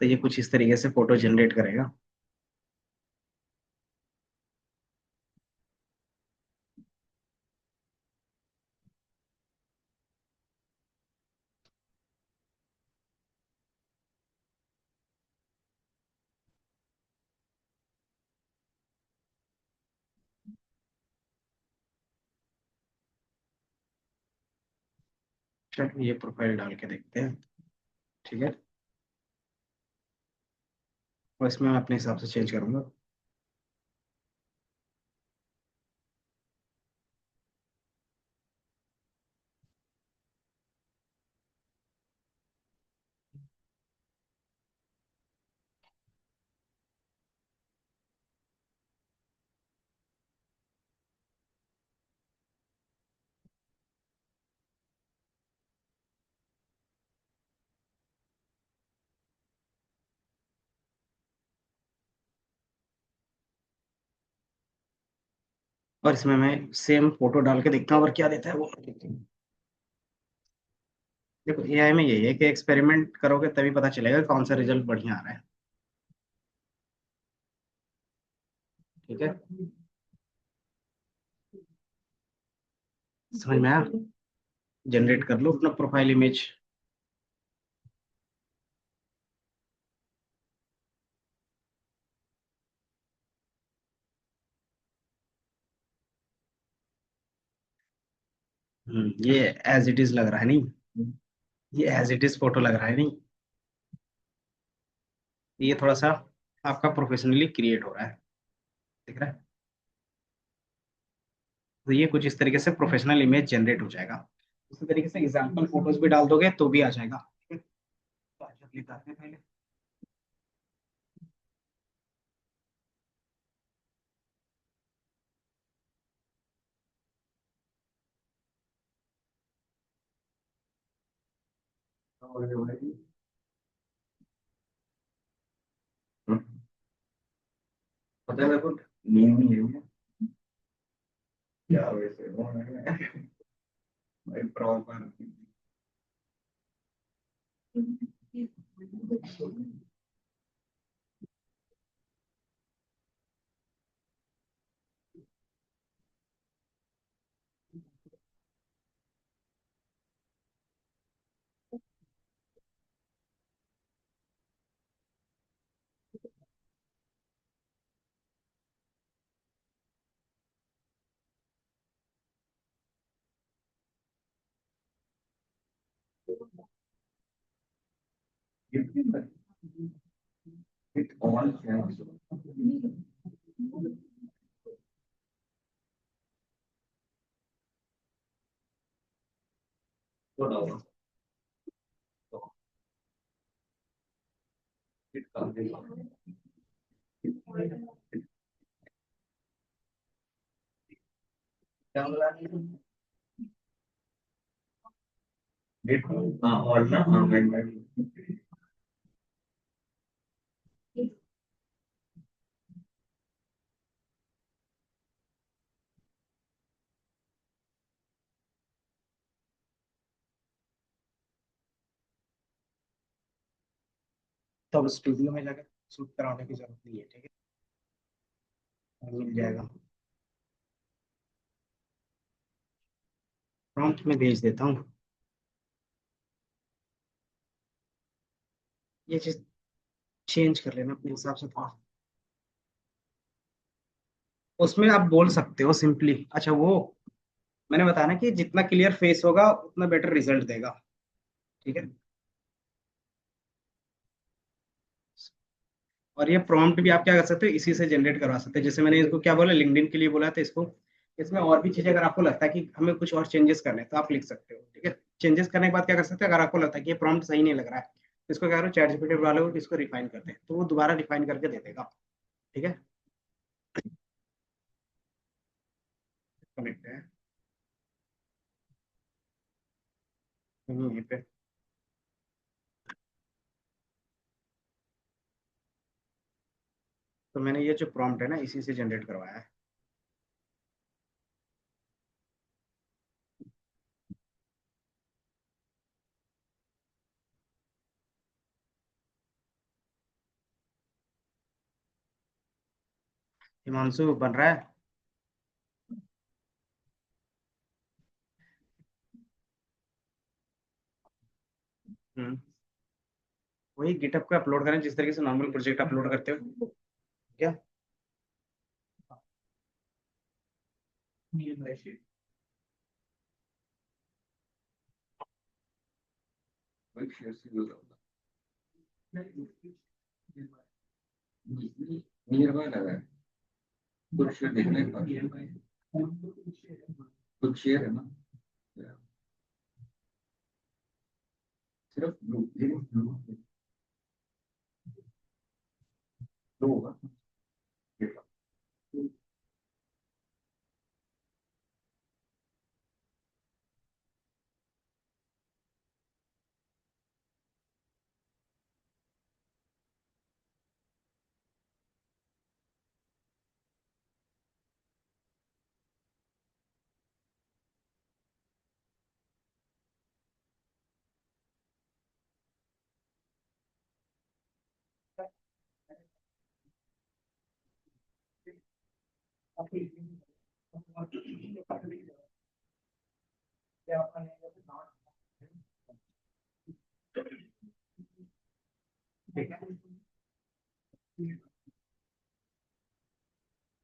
तो ये कुछ इस तरीके से फोटो जनरेट करेगा। चलो ये प्रोफाइल डाल के देखते हैं। ठीक है, और इसमें मैं अपने हिसाब से चेंज करूंगा। और इसमें मैं सेम फोटो डाल के देखता हूँ और क्या देता है वो। देखो एआई में यही है कि एक्सपेरिमेंट करोगे तभी पता चलेगा कौन सा रिजल्ट बढ़िया आ रहा है। ठीक है, समझ में आया? जनरेट कर लो अपना प्रोफाइल इमेज। ये एज इट इज लग रहा है नहीं? ये एज इट इज फोटो लग रहा है नहीं? ये थोड़ा सा आपका प्रोफेशनली क्रिएट हो रहा है, दिख रहा है? तो ये कुछ इस तरीके से प्रोफेशनल इमेज जनरेट हो जाएगा। इसी तरीके से एग्जाम्पल फोटोज भी डाल दोगे तो भी आ जाएगा। ठीक है, तो आज अपनी करते हैं पहले। पता है मेरे को नींद नहीं है यार, वैसे भाई प्रॉपर। It all changed. तो डालो, तो it comes. क्या बोला? It हाँ और ना हाँ मैं तो अब स्टूडियो में जाकर शूट कराने की जरूरत नहीं है। ठीक है, मिल जाएगा। प्रॉम्प्ट में भेज देता हूँ। ये चीज चेंज कर लेना अपने हिसाब से थोड़ा। उसमें आप बोल सकते हो सिंपली, अच्छा वो मैंने बताया ना कि जितना क्लियर फेस होगा उतना बेटर रिजल्ट देगा। ठीक है, और ये प्रॉम्प्ट भी आप क्या कर सकते हो, इसी से जनरेट करवा सकते हो। जैसे मैंने इसको क्या बोला, लिंक्डइन के लिए बोला था इसको। इसमें और भी चीजें अगर आपको लगता है कि हमें कुछ और चेंजेस करने हैं, तो आप लिख सकते हो। ठीक है, चेंजेस करने के बाद क्या कर सकते हो, अगर आपको लगता है कि ये प्रॉम्प्ट सही नहीं लग रहा है, तो इसको क्या करो, चैट जीपीटी वाले को इसको रिफाइन करते हैं, तो वो दोबारा रिफाइन करके दे देगा। ठीक है, कनेक्ट है यहीं पे। तो मैंने ये जो प्रॉम्प्ट है ना, इसी से जनरेट करवाया है। हिमांशु बन रहा है। हम्म, वही गिटअप पे अपलोड करें जिस तरीके से नॉर्मल प्रोजेक्ट अपलोड करते हो क्या। नहीं है। शेयर से यूज होगा नियर बाय लगा है कुछ शेयर देखने का कुछ शेयर है ना सिर्फ ब्लू ब्लू होगा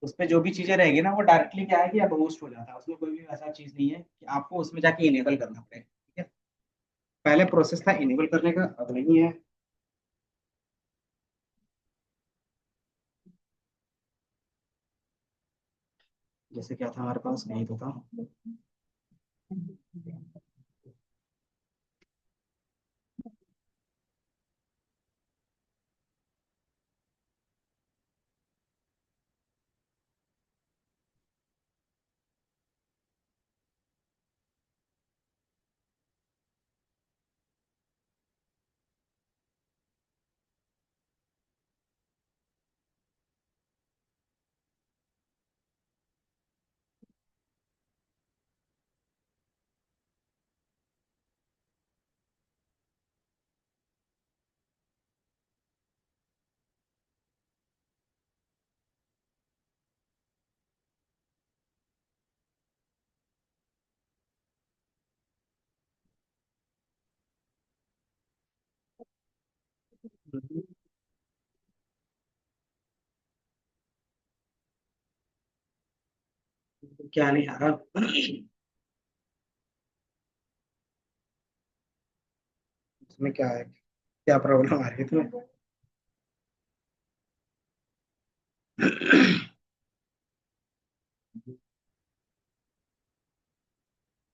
उस पे जो भी चीजें रहेगी ना वो डायरेक्टली क्या है कि अब होस्ट हो जाता है, उसमें कोई भी ऐसा चीज नहीं है कि आपको उसमें जाके इनेबल करना पड़ेगा। ठीक है, पहले प्रोसेस था इनेबल करने का, अब नहीं है। जैसे क्या था हमारे पास, नहीं तो था। क्या नहीं आ रहा? उसमें क्या है, क्या प्रॉब्लम आ रही है तुम्हें?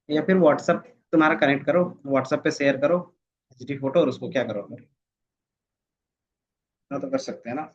या फिर व्हाट्सएप तुम्हारा कनेक्ट करो, व्हाट्सएप पे शेयर करो एचडी फोटो, और उसको क्या करो, ना तो कर सकते हैं ना।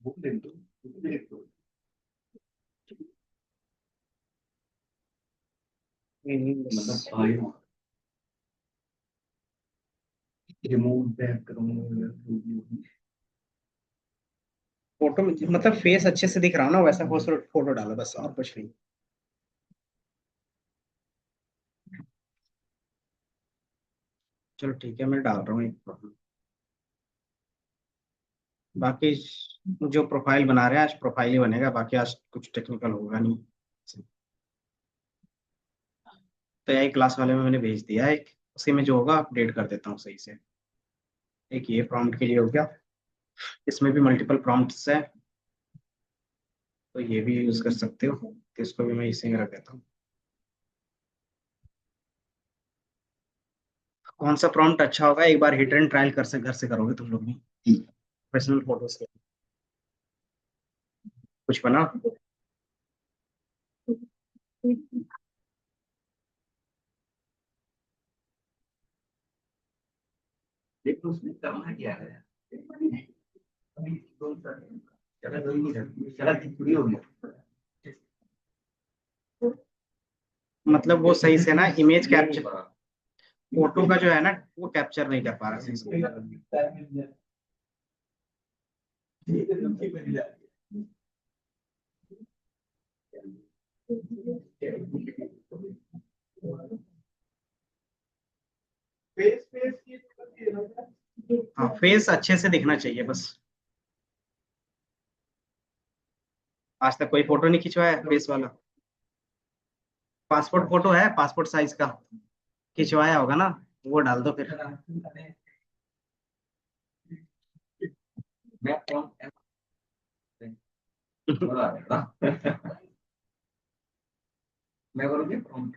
बुक दे दो देख दो मतलब भाई रिमूव बैकग्राउंड फोटो मतलब फेस अच्छे से दिख रहा हो ना, वैसा फोटो फोटो डालो बस, और कुछ नहीं। चलो ठीक है, मैं डाल रहा हूँ एक फोटो। बाकी जो प्रोफाइल बना रहे हैं आज प्रोफाइल ही बनेगा, बाकी आज कुछ टेक्निकल होगा नहीं। तो यही क्लास वाले में मैंने भेज दिया है, उसी में जो होगा अपडेट कर देता हूँ सही से। एक ये प्रॉम्प्ट के लिए हो गया, इसमें भी मल्टीपल प्रॉम्प्ट्स है, तो ये भी यूज कर सकते हो, तो इसको भी मैं इसी में रख देता हूँ। कौन सा प्रॉम्प्ट अच्छा होगा, एक बार हिट एंड ट्रायल कर से घर से करोगे तुम लोग भी, प्रोफेशनल फोटोज के कुछ बना। देखो उसमें करना क्या है चला कोई नहीं रहती, चला पूरी हो गया। मतलब वो सही से ना इमेज कैप्चर, फोटो का जो है ना वो कैप्चर नहीं कर पा रहा सही से। हाँ फेस अच्छे से दिखना चाहिए बस। आज तक कोई फोटो नहीं खिंचवाया है फेस वाला? पासपोर्ट फोटो है पासपोर्ट साइज का, खिंचवाया होगा ना, वो डाल दो फिर। मैं कौन मैं करूँगी प्रॉम्प्ट।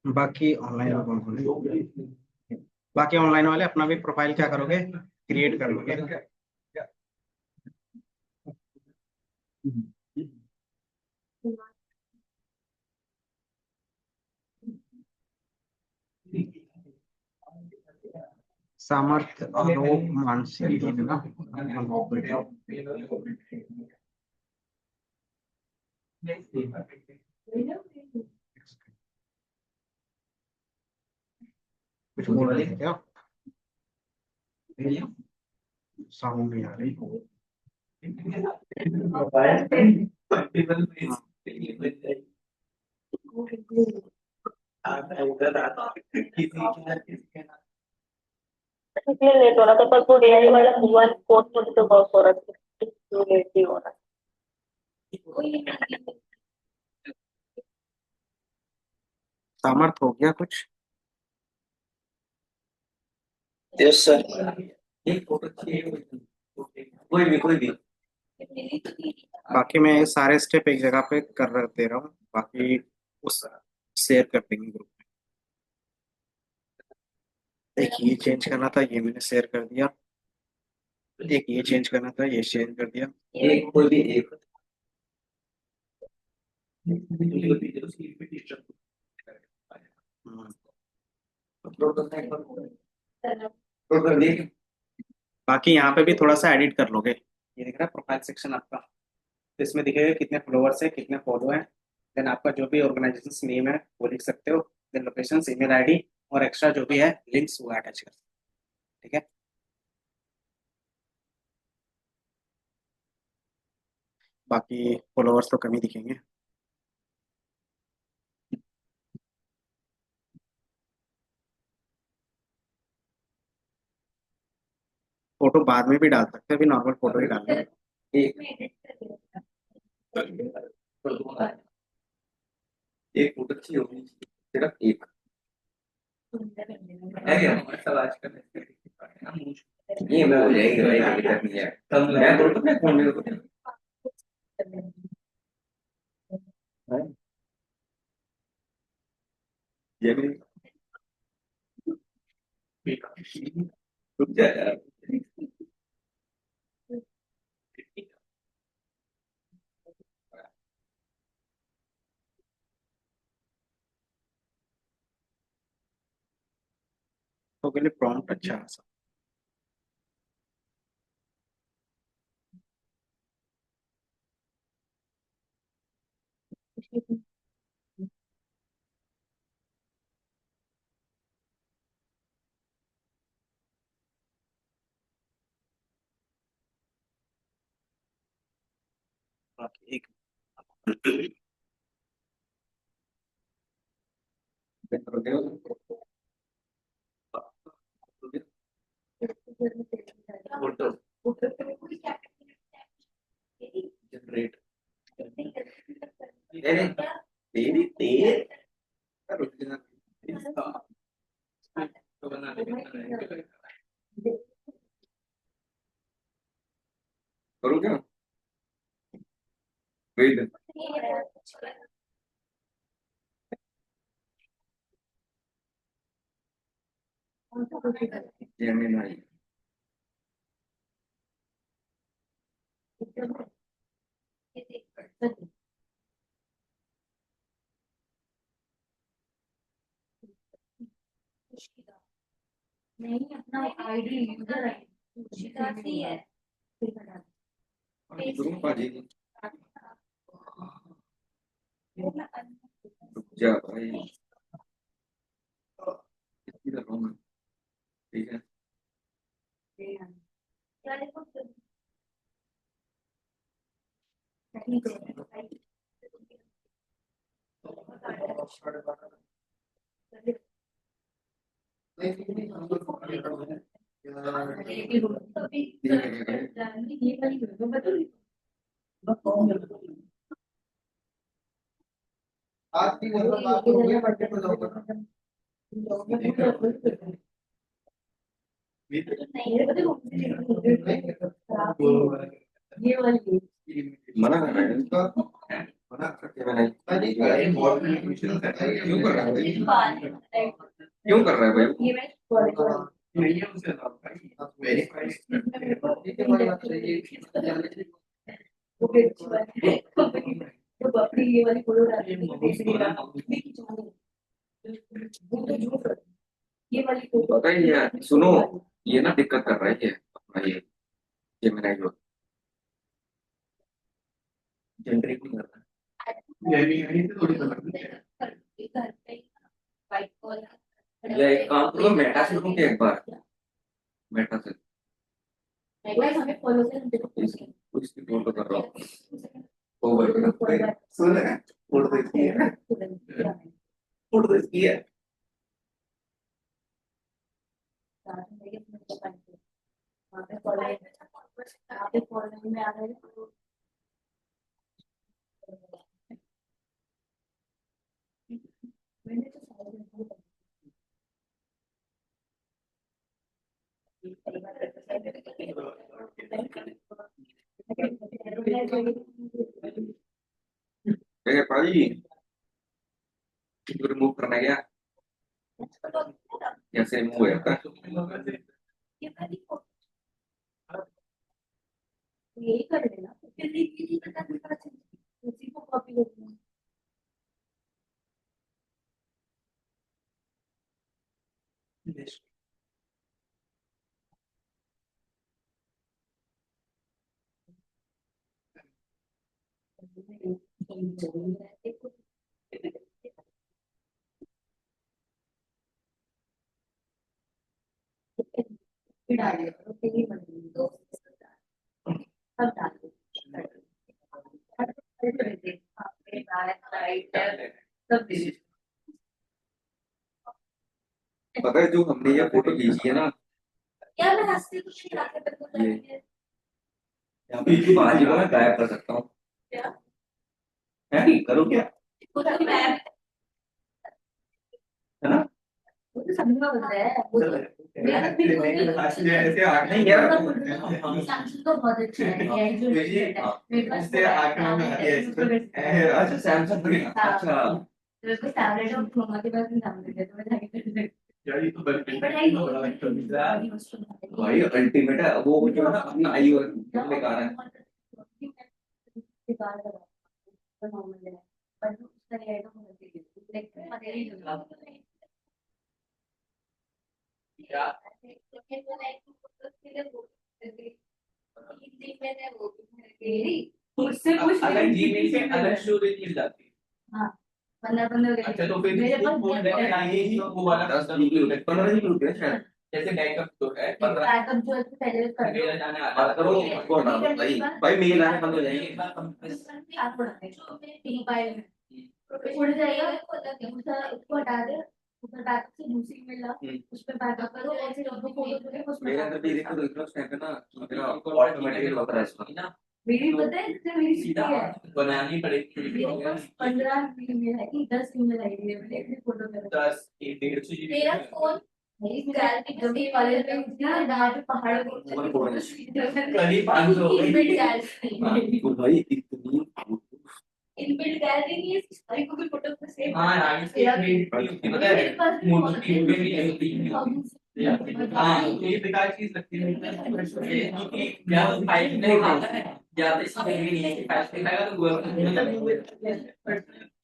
बाकी ऑनलाइन में कौन कौन है? बाकी ऑनलाइन वाले अपना भी प्रोफाइल क्या करोगे, क्रिएट कर लोगे। सामर्थ्य आरोप मानसिक है ना। कुछ बोल रहे थे क्या? साउंड नहीं आ रही। इसलिए लेट हो रहा था पर वो डेली वाला हुआ कोर्स मुझे तो बहुत हो रहा था इसलिए लेट ही हो रहा सामर्थ हो गया कुछ? यस सर एक फोटो चाहिए, कोई भी। बाकी मैं ये सारे स्टेप एक जगह पे कर दे रहा हूँ, बाकी उस शेयर कर देंगे ग्रुप में। एक ये चेंज करना था, ये मैंने शेयर कर दिया। एक ये चेंज करना था, ये चेंज कर दिया। एक कोई भी एक हम्म। अपलोड करना है, अपलोड कर दिए। बाकी यहाँ पे भी थोड़ा सा एडिट कर लोगे। ये दिख रहा है प्रोफाइल सेक्शन आपका, तो इसमें दिखेगा कितने फॉलोअर्स है, कितने फॉलो है। देन आपका जो भी ऑर्गेनाइजेशन नेम है वो लिख सकते हो। देन लोकेशन, ईमेल आईडी और एक्स्ट्रा जो भी है लिंक्स वो अटैच कर। ठीक है। बाकी फॉलोअर्स तो कम ही दिखेंगे। फोटो बाद में भी डाल सकते हैं, अभी नॉर्मल फोटो ही डालना है। एक एक फोटो चाहिए होगी, सिर्फ एक है क्या हमारे साथ आज का ये मैं हो जाएगी भाई, कोई दिक्कत नहीं है। तब मैं बोल तो अपने फोन में तो ये भी रुक जा यार। तो के लिए प्रॉम्प्ट अच्छा है। बाकी एक फोटो जनरेट तेरे तेरी तेरे रुक जा। तो बना ले करूँ क्या? वेट जेमिनी नहीं अपना आईडी यूजर आईडी है करूँ पाजी रुक जा भाई इतनी कर रहा हूँ मैं ठीक है ये वाली मना कर रहा है इसका मना करके मैंने क्यों कर रहा है भाई क्यों कर रहा है भाई नहीं है उसे वेरीफाइड तो बकरी ये वाली फोटो डाली ये वाली फोटो पता ही है सुनो ये ना दिक्कत कर रहा है ये अपना ये मैंने जो जनरेट नहीं कर रहा ये भी यहीं से थोड़ी समझ या एक काम करो मेटा से रुके एक बार मेटा से हमें फॉलो से कुछ भी फोटो कर रहा हूँ ओवर सुन फोटो देखी है फोटो देखी है में आ रहे है भाई रिमूव करना है क्या कैसे रिमूव है का यही कर लेना फिर उसी को कॉपी करना पता है जो हमने ये फोटो खींची है ना क्या मैं हंसती कुछ नहीं आके ये बीच बाजी को मैं गायब कर सकता हूँ है नहीं करो क्या है ना वो तो समझना होता है ऐसे आगे नहीं यार सैमसंग तो बहुत अच्छा है ये जो मेरे पास इससे आगे अच्छा सैमसंग अच्छा मेरे को टैबलेट और क्रोमा के पास नहीं टैबलेट है तो मैं जाके यार ये तो बड़ा लगता भाई अल्टीमेट है वो जो है ना अपना आई और बेकार है मुझसे कुछ अगर जीमेल पे अलग स्टोरेज मिल जाती है हाँ 15 अच्छा तो फिर मेरे पास फोन ये वो वाला 15 GB रुपए शायद जैसे बैकअप तो है 15 बैकअप जो है पहले कर मेरा जाने आ बात करो उसको हटा दो भाई भाई मेल आने बंद हो जाएंगे आप बढ़ाते मोबाइल में उड़ जाएगा उसको हटा दे उधर बैकअप से दूसरी में ला उस पे बैकअप करो ऐसे दो फोटो ले उसमें मेरे अंदर भी देखो दूसरा स्नैप है ना मेरा ऑटोमेटिकली होता है इसका ना मेरी पता है जिससे मेरी सीधा सीधी है बनानी पड़ेगी मेरे पास 15 ईमेल है कि 10 ईमेल आईडी है मैंने अपनी फोटो कर 10 150 जीबी मेरा फोन मेरी गैलरी जब भी कॉलेज में उठती ना जहाँ पे पहाड़ करीब 500 हो गई तो भाई इतनी इनबिल्ट गैलरी नहीं है सारी को भी फोटो में सेव हाँ यार इसके पता है मोटी में भी ऐसी हाँ ये बेकार चीज लगती है क्योंकि या तो फाइल नहीं खाता है या तो इसमें भी नहीं है फाइल दिखाएगा तो गूगल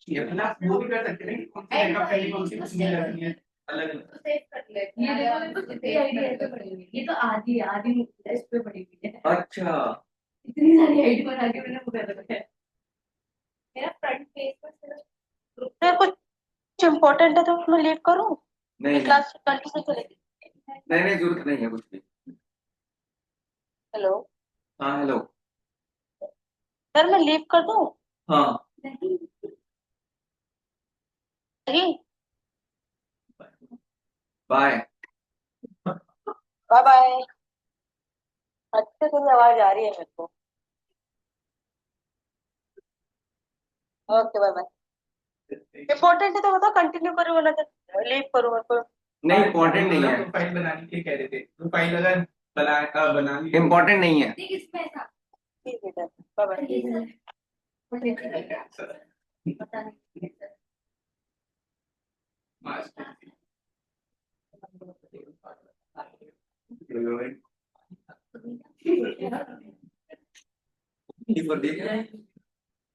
ये अपना वो भी कर सकते हैं कौन सी बैकअप करनी कौन सी ईमेल रखनी है अलग तो सेव कर ले। ये देखो मेरे को कितनी आईडी ऐसे पड़ी हुई है। ये तो आधी है, आधी इस पे पड़ी हुई है। अच्छा इतनी सारी आईडी बना के मैंने वो कर रखा है। मेरा फ्रंट पेज पर सिर्फ फिर कुछ इम्पोर्टेंट है तो मैं लीव करूँ? नहीं क्लास कंटिन्यू चलेगी। नहीं नहीं, जरूरत नहीं है कुछ भी। हेलो हाँ हेलो। सर, मैं लीव कर दूँ? हाँ नहीं। नहीं। बाय। Bye bye. अच्छे से आवाज आ रही है मेरे को। Okay bye bye. इम्पोर्टेंट है तो बताओ, कंटिन्यू करूँ वरना लीव करूँ मेरे को? नहीं इम्पोर्टेंट नहीं है। प्रोफाइल बनाने के लिए कह रहे थे, प्रोफाइल अगर बनानी इम्पोर्टेंट नहीं है। नहीं किसमें ऐसा ठीक है सर, बाय बाय। पता नहीं। कर दिया क्या?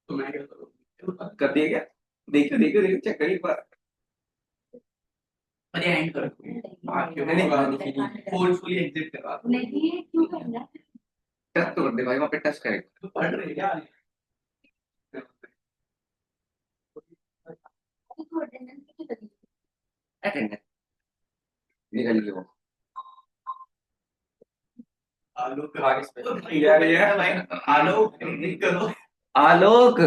तो मैं क्या करूँ? कर दिया क्या? देखो देखो देखो, चेक करिए एक बार। अरे एंड कर फोर्सफुली एग्जिट करवा दो। नहीं क्यों करना? टच तो कर दे भाई, वहाँ पे टच करेगा। तो पढ़ रहे क्या? अटेंडेंस निकालिए वो। आलोक यार ये भाई, आलोक एग्जिट करो। आलोक,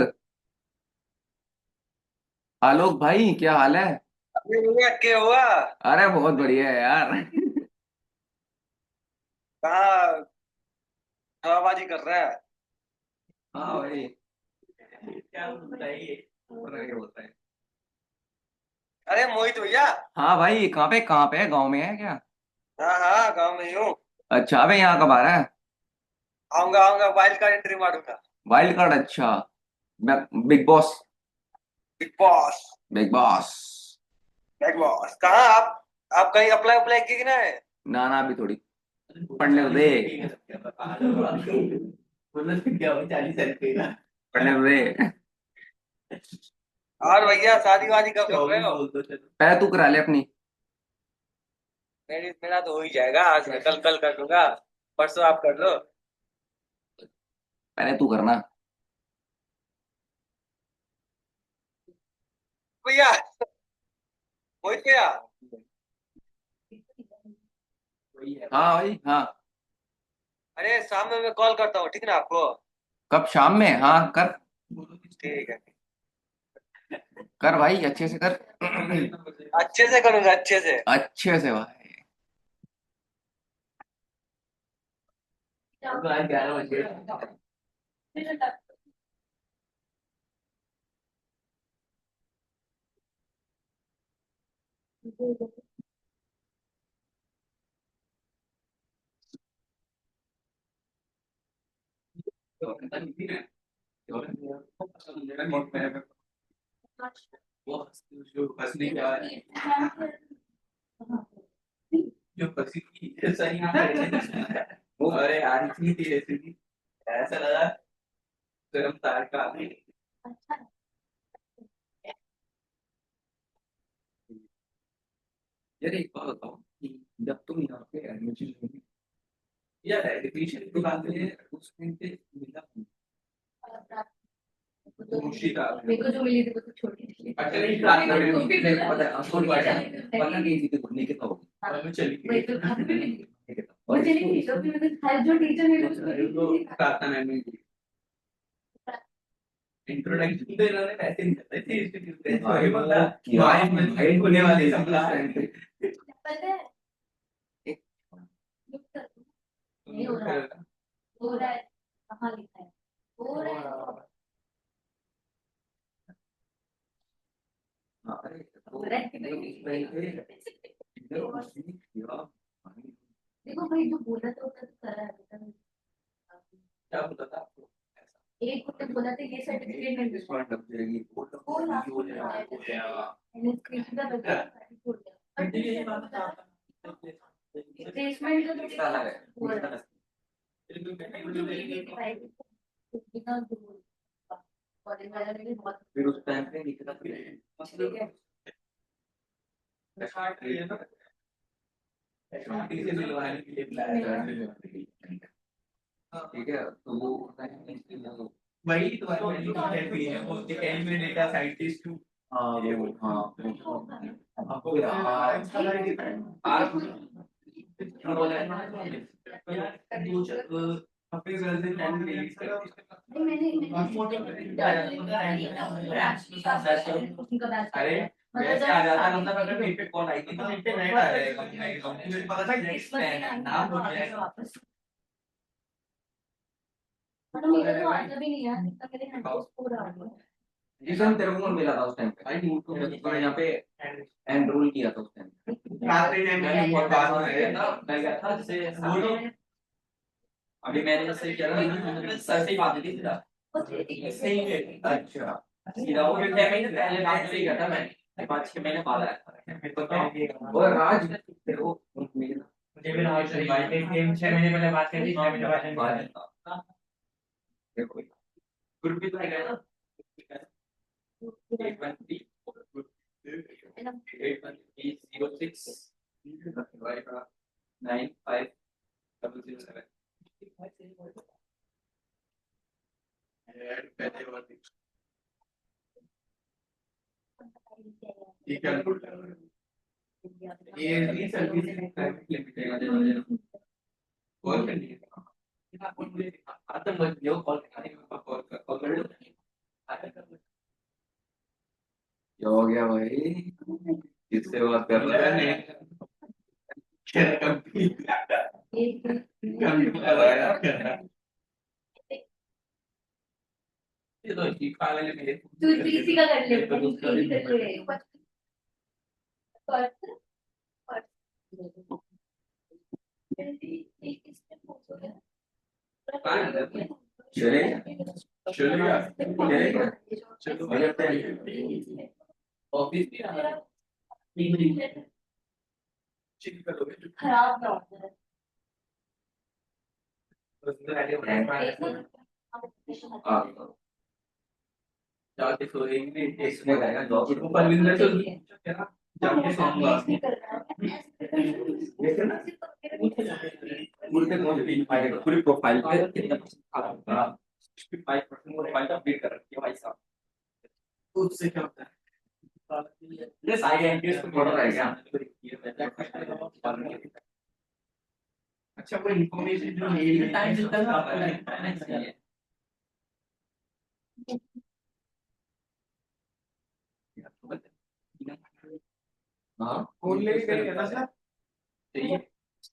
आलोक भाई क्या हाल है? अरे भैया क्या हुआ? अरे बहुत बढ़िया है यार। कहाँ हवाबाजी कर रहा है? हाँ भाई। क्या बताइए? पता नहीं क्या बोलता है। अरे मोहित भैया। हाँ भाई, कहाँ पे है, गांव में है क्या? हाँ हाँ, गांव में ही हूँ। अच्छा, अबे यहाँ कब आ रहा है? आऊंगा आऊंगा, वाइल्ड कार्ड एंट्री मारूंगा। वाइल्ड कार्ड, अच्छा। Big boss. Big boss. Big boss. Big boss कहाँ आप कहीं अप्लाई अप्लाई किए कि नहीं? ना ना, अभी थोड़ी पढ़ने को दे। मतलब क्या हो 40 का पढ़ने को दे। और भैया शादी वादी कब कर रहे हो? बोल दो चलो। पहले तू करा ले अपनी। मेरा तो हो ही जाएगा, आज कल कर दूंगा। परसों आप कर लो। पहले तू करना। भैया, मोहित भैया। वही है। हाँ भाई हाँ। अरे शाम में मैं कॉल करता हूँ, ठीक ना आपको? कब, शाम में? हाँ कर। ठीक है। कर भाई, अच्छे से कर। अच्छे से करूंगा, अच्छे से। अच्छे से भाई। तो आज 11 बजे वो जो हंसने का जो हंसी की सही वो, अरे यार इतनी थी ऐसी थी, ऐसा लगा गर्म तार का। यार एक बात बताओ कि जब तुम यहाँ पे एडमिशन यार एडमिशन की बात है। उस टाइम पे मिला मुर्शिदाबाद मेरे को जो मिली थी वो तो छोटी थी। अच्छा नहीं, रात में वो भी मिला। पता है, छोड़ पता नहीं थी घूमने के तो में चली वही तो अभी भी मिली। वो चली गई तो फिर मैंने हर जो टीचर मिले उसको तो प्रार्थना मैम ने इंट्रोडक्शन तो इन्होंने पैसे नहीं देते थे इसके भाई वो क्या माइंड में हाइड होने वाले सबला पता है नहीं हो रहा है। हो रहा है, कहाँ लिखा है? हो रहा है। हो रहा है। देखो भाई जो बोला था उसका तो करा है। क्या बोला था आपको? एक को बोला था ये सर्टिफिकेट में मैंने स्क्रीन का बता छोड़ दिया। प्लेसमेंट का तो हो रहा है। कॉलेज वाला ने भी बहुत फिर उस टाइम पे निकला ठीक है। शादी से दिलवाने के लिए बुलाया था। ठीक है, तो वो वही तो डेटा साइंटिस्ट हूँ। हाँ वो हाँ आपको अपने गर्लफ्रेंड टाइम डिलीट कर अरे वैसे आ जाता मतलब अगर मेरे पे कॉल आई थी तो मेरे पे नेट आ जाएगा मुझे पता था नेक्स्ट नाम हो जाएगा जिसमें तेरे को मिला था उस टाइम पे भाई मूड को मैं यहाँ पे एनरोल किया था उस टाइम रात के टाइम मैंने बहुत बात में था मैं गया था जैसे बोलो अभी मैंने जैसे किया था मैंने सर से ही बात की थी सीधा सही है अच्छा सीधा वो 6 महीने पहले बात से ही किया था मैंने 5-6 महीने बाद आया था और राज तेरे को मुझे भी राज से बात 6 महीने पहले बात करी 6 महीने बाद देखो ग्रुप भी तो है ना 81306950007 ठीक है ये सर्विस कॉल करनी है आता मत जो कॉल कर क्या हो गया भाई किससे बात कर रहा है ये तो ठीक पागल है मेरे तू इसी का कर ले कर ले चलेगा चलेगा चलेगा चलो ऑफिस भी आ रहा है चेक करोगे खराब ना हो जाके सोएंगे इसमें रहेगा जॉब को परविंदर से जाके सोऊंगा पूरी प्रोफाइल पे कितना परसेंट 65% प्रोफाइल अपडेट कर रखी है भाई साहब उससे क्या होता है जैसे आई एनटीएस को बढ़ रहा है क्या अच्छा कोई इन्फॉर्मेशन जो नहीं टाइम जितना है हाँ फोन लेके गए है ना सर चाहिए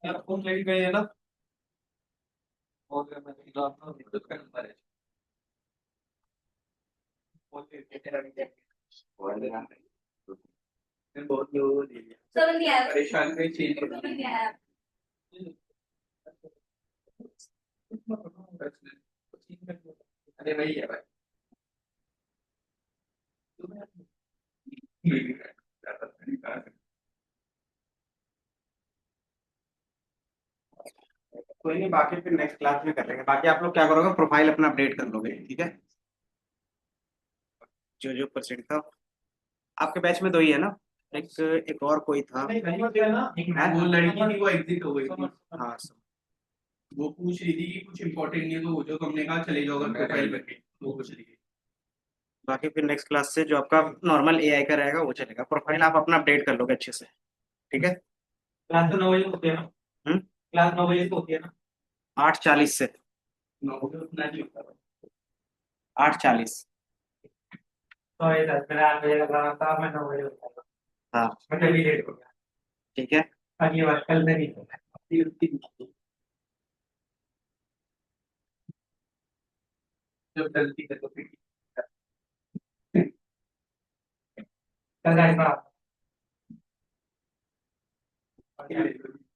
यार फोन लेके गए है ना और मैं खिलाता हूँ खुद का नंबर है फोन लेके बहुत लोगों को दे दिया समझ नहीं आया परेशान में चेंज कर समझ नहीं आया अरे वही है भाई कोई नहीं, बाकी फिर नेक्स्ट क्लास में कर लेंगे। बाकी आप लोग क्या करोगे, प्रोफाइल अपना अपडेट कर लोगे, ठीक है। जो जो परसेंट था आपके बैच में 2 ही है ना, एक और कोई था। वो लड़की थी वो एग्जिट हो गई थी हाँ वो पूछ रही थी कि कुछ इम्पोर्टेंट नहीं है तो वो जो तुमने कहा चले जाओ अगर प्रोफाइल करके वो पूछ रही थी बाकी फिर नेक्स्ट क्लास से जो आपका नॉर्मल एआई का रहेगा वो चलेगा। प्रोफाइल आप अपना अपडेट कर लोगे अच्छे से, ठीक है। क्लास तो 9 बजे होती है ना हम्म क्लास 9 बजे होती है ना 8:40 से 9 बजे उतना नहीं होता 8:40। तो ये 10 बजे 8 बजे लग रहा था मैं 9 बजे होता हाँ मतलब भी लेट हो गया ठीक है। अगली बार कल में नहीं होगा जब गलती है तो फिर कल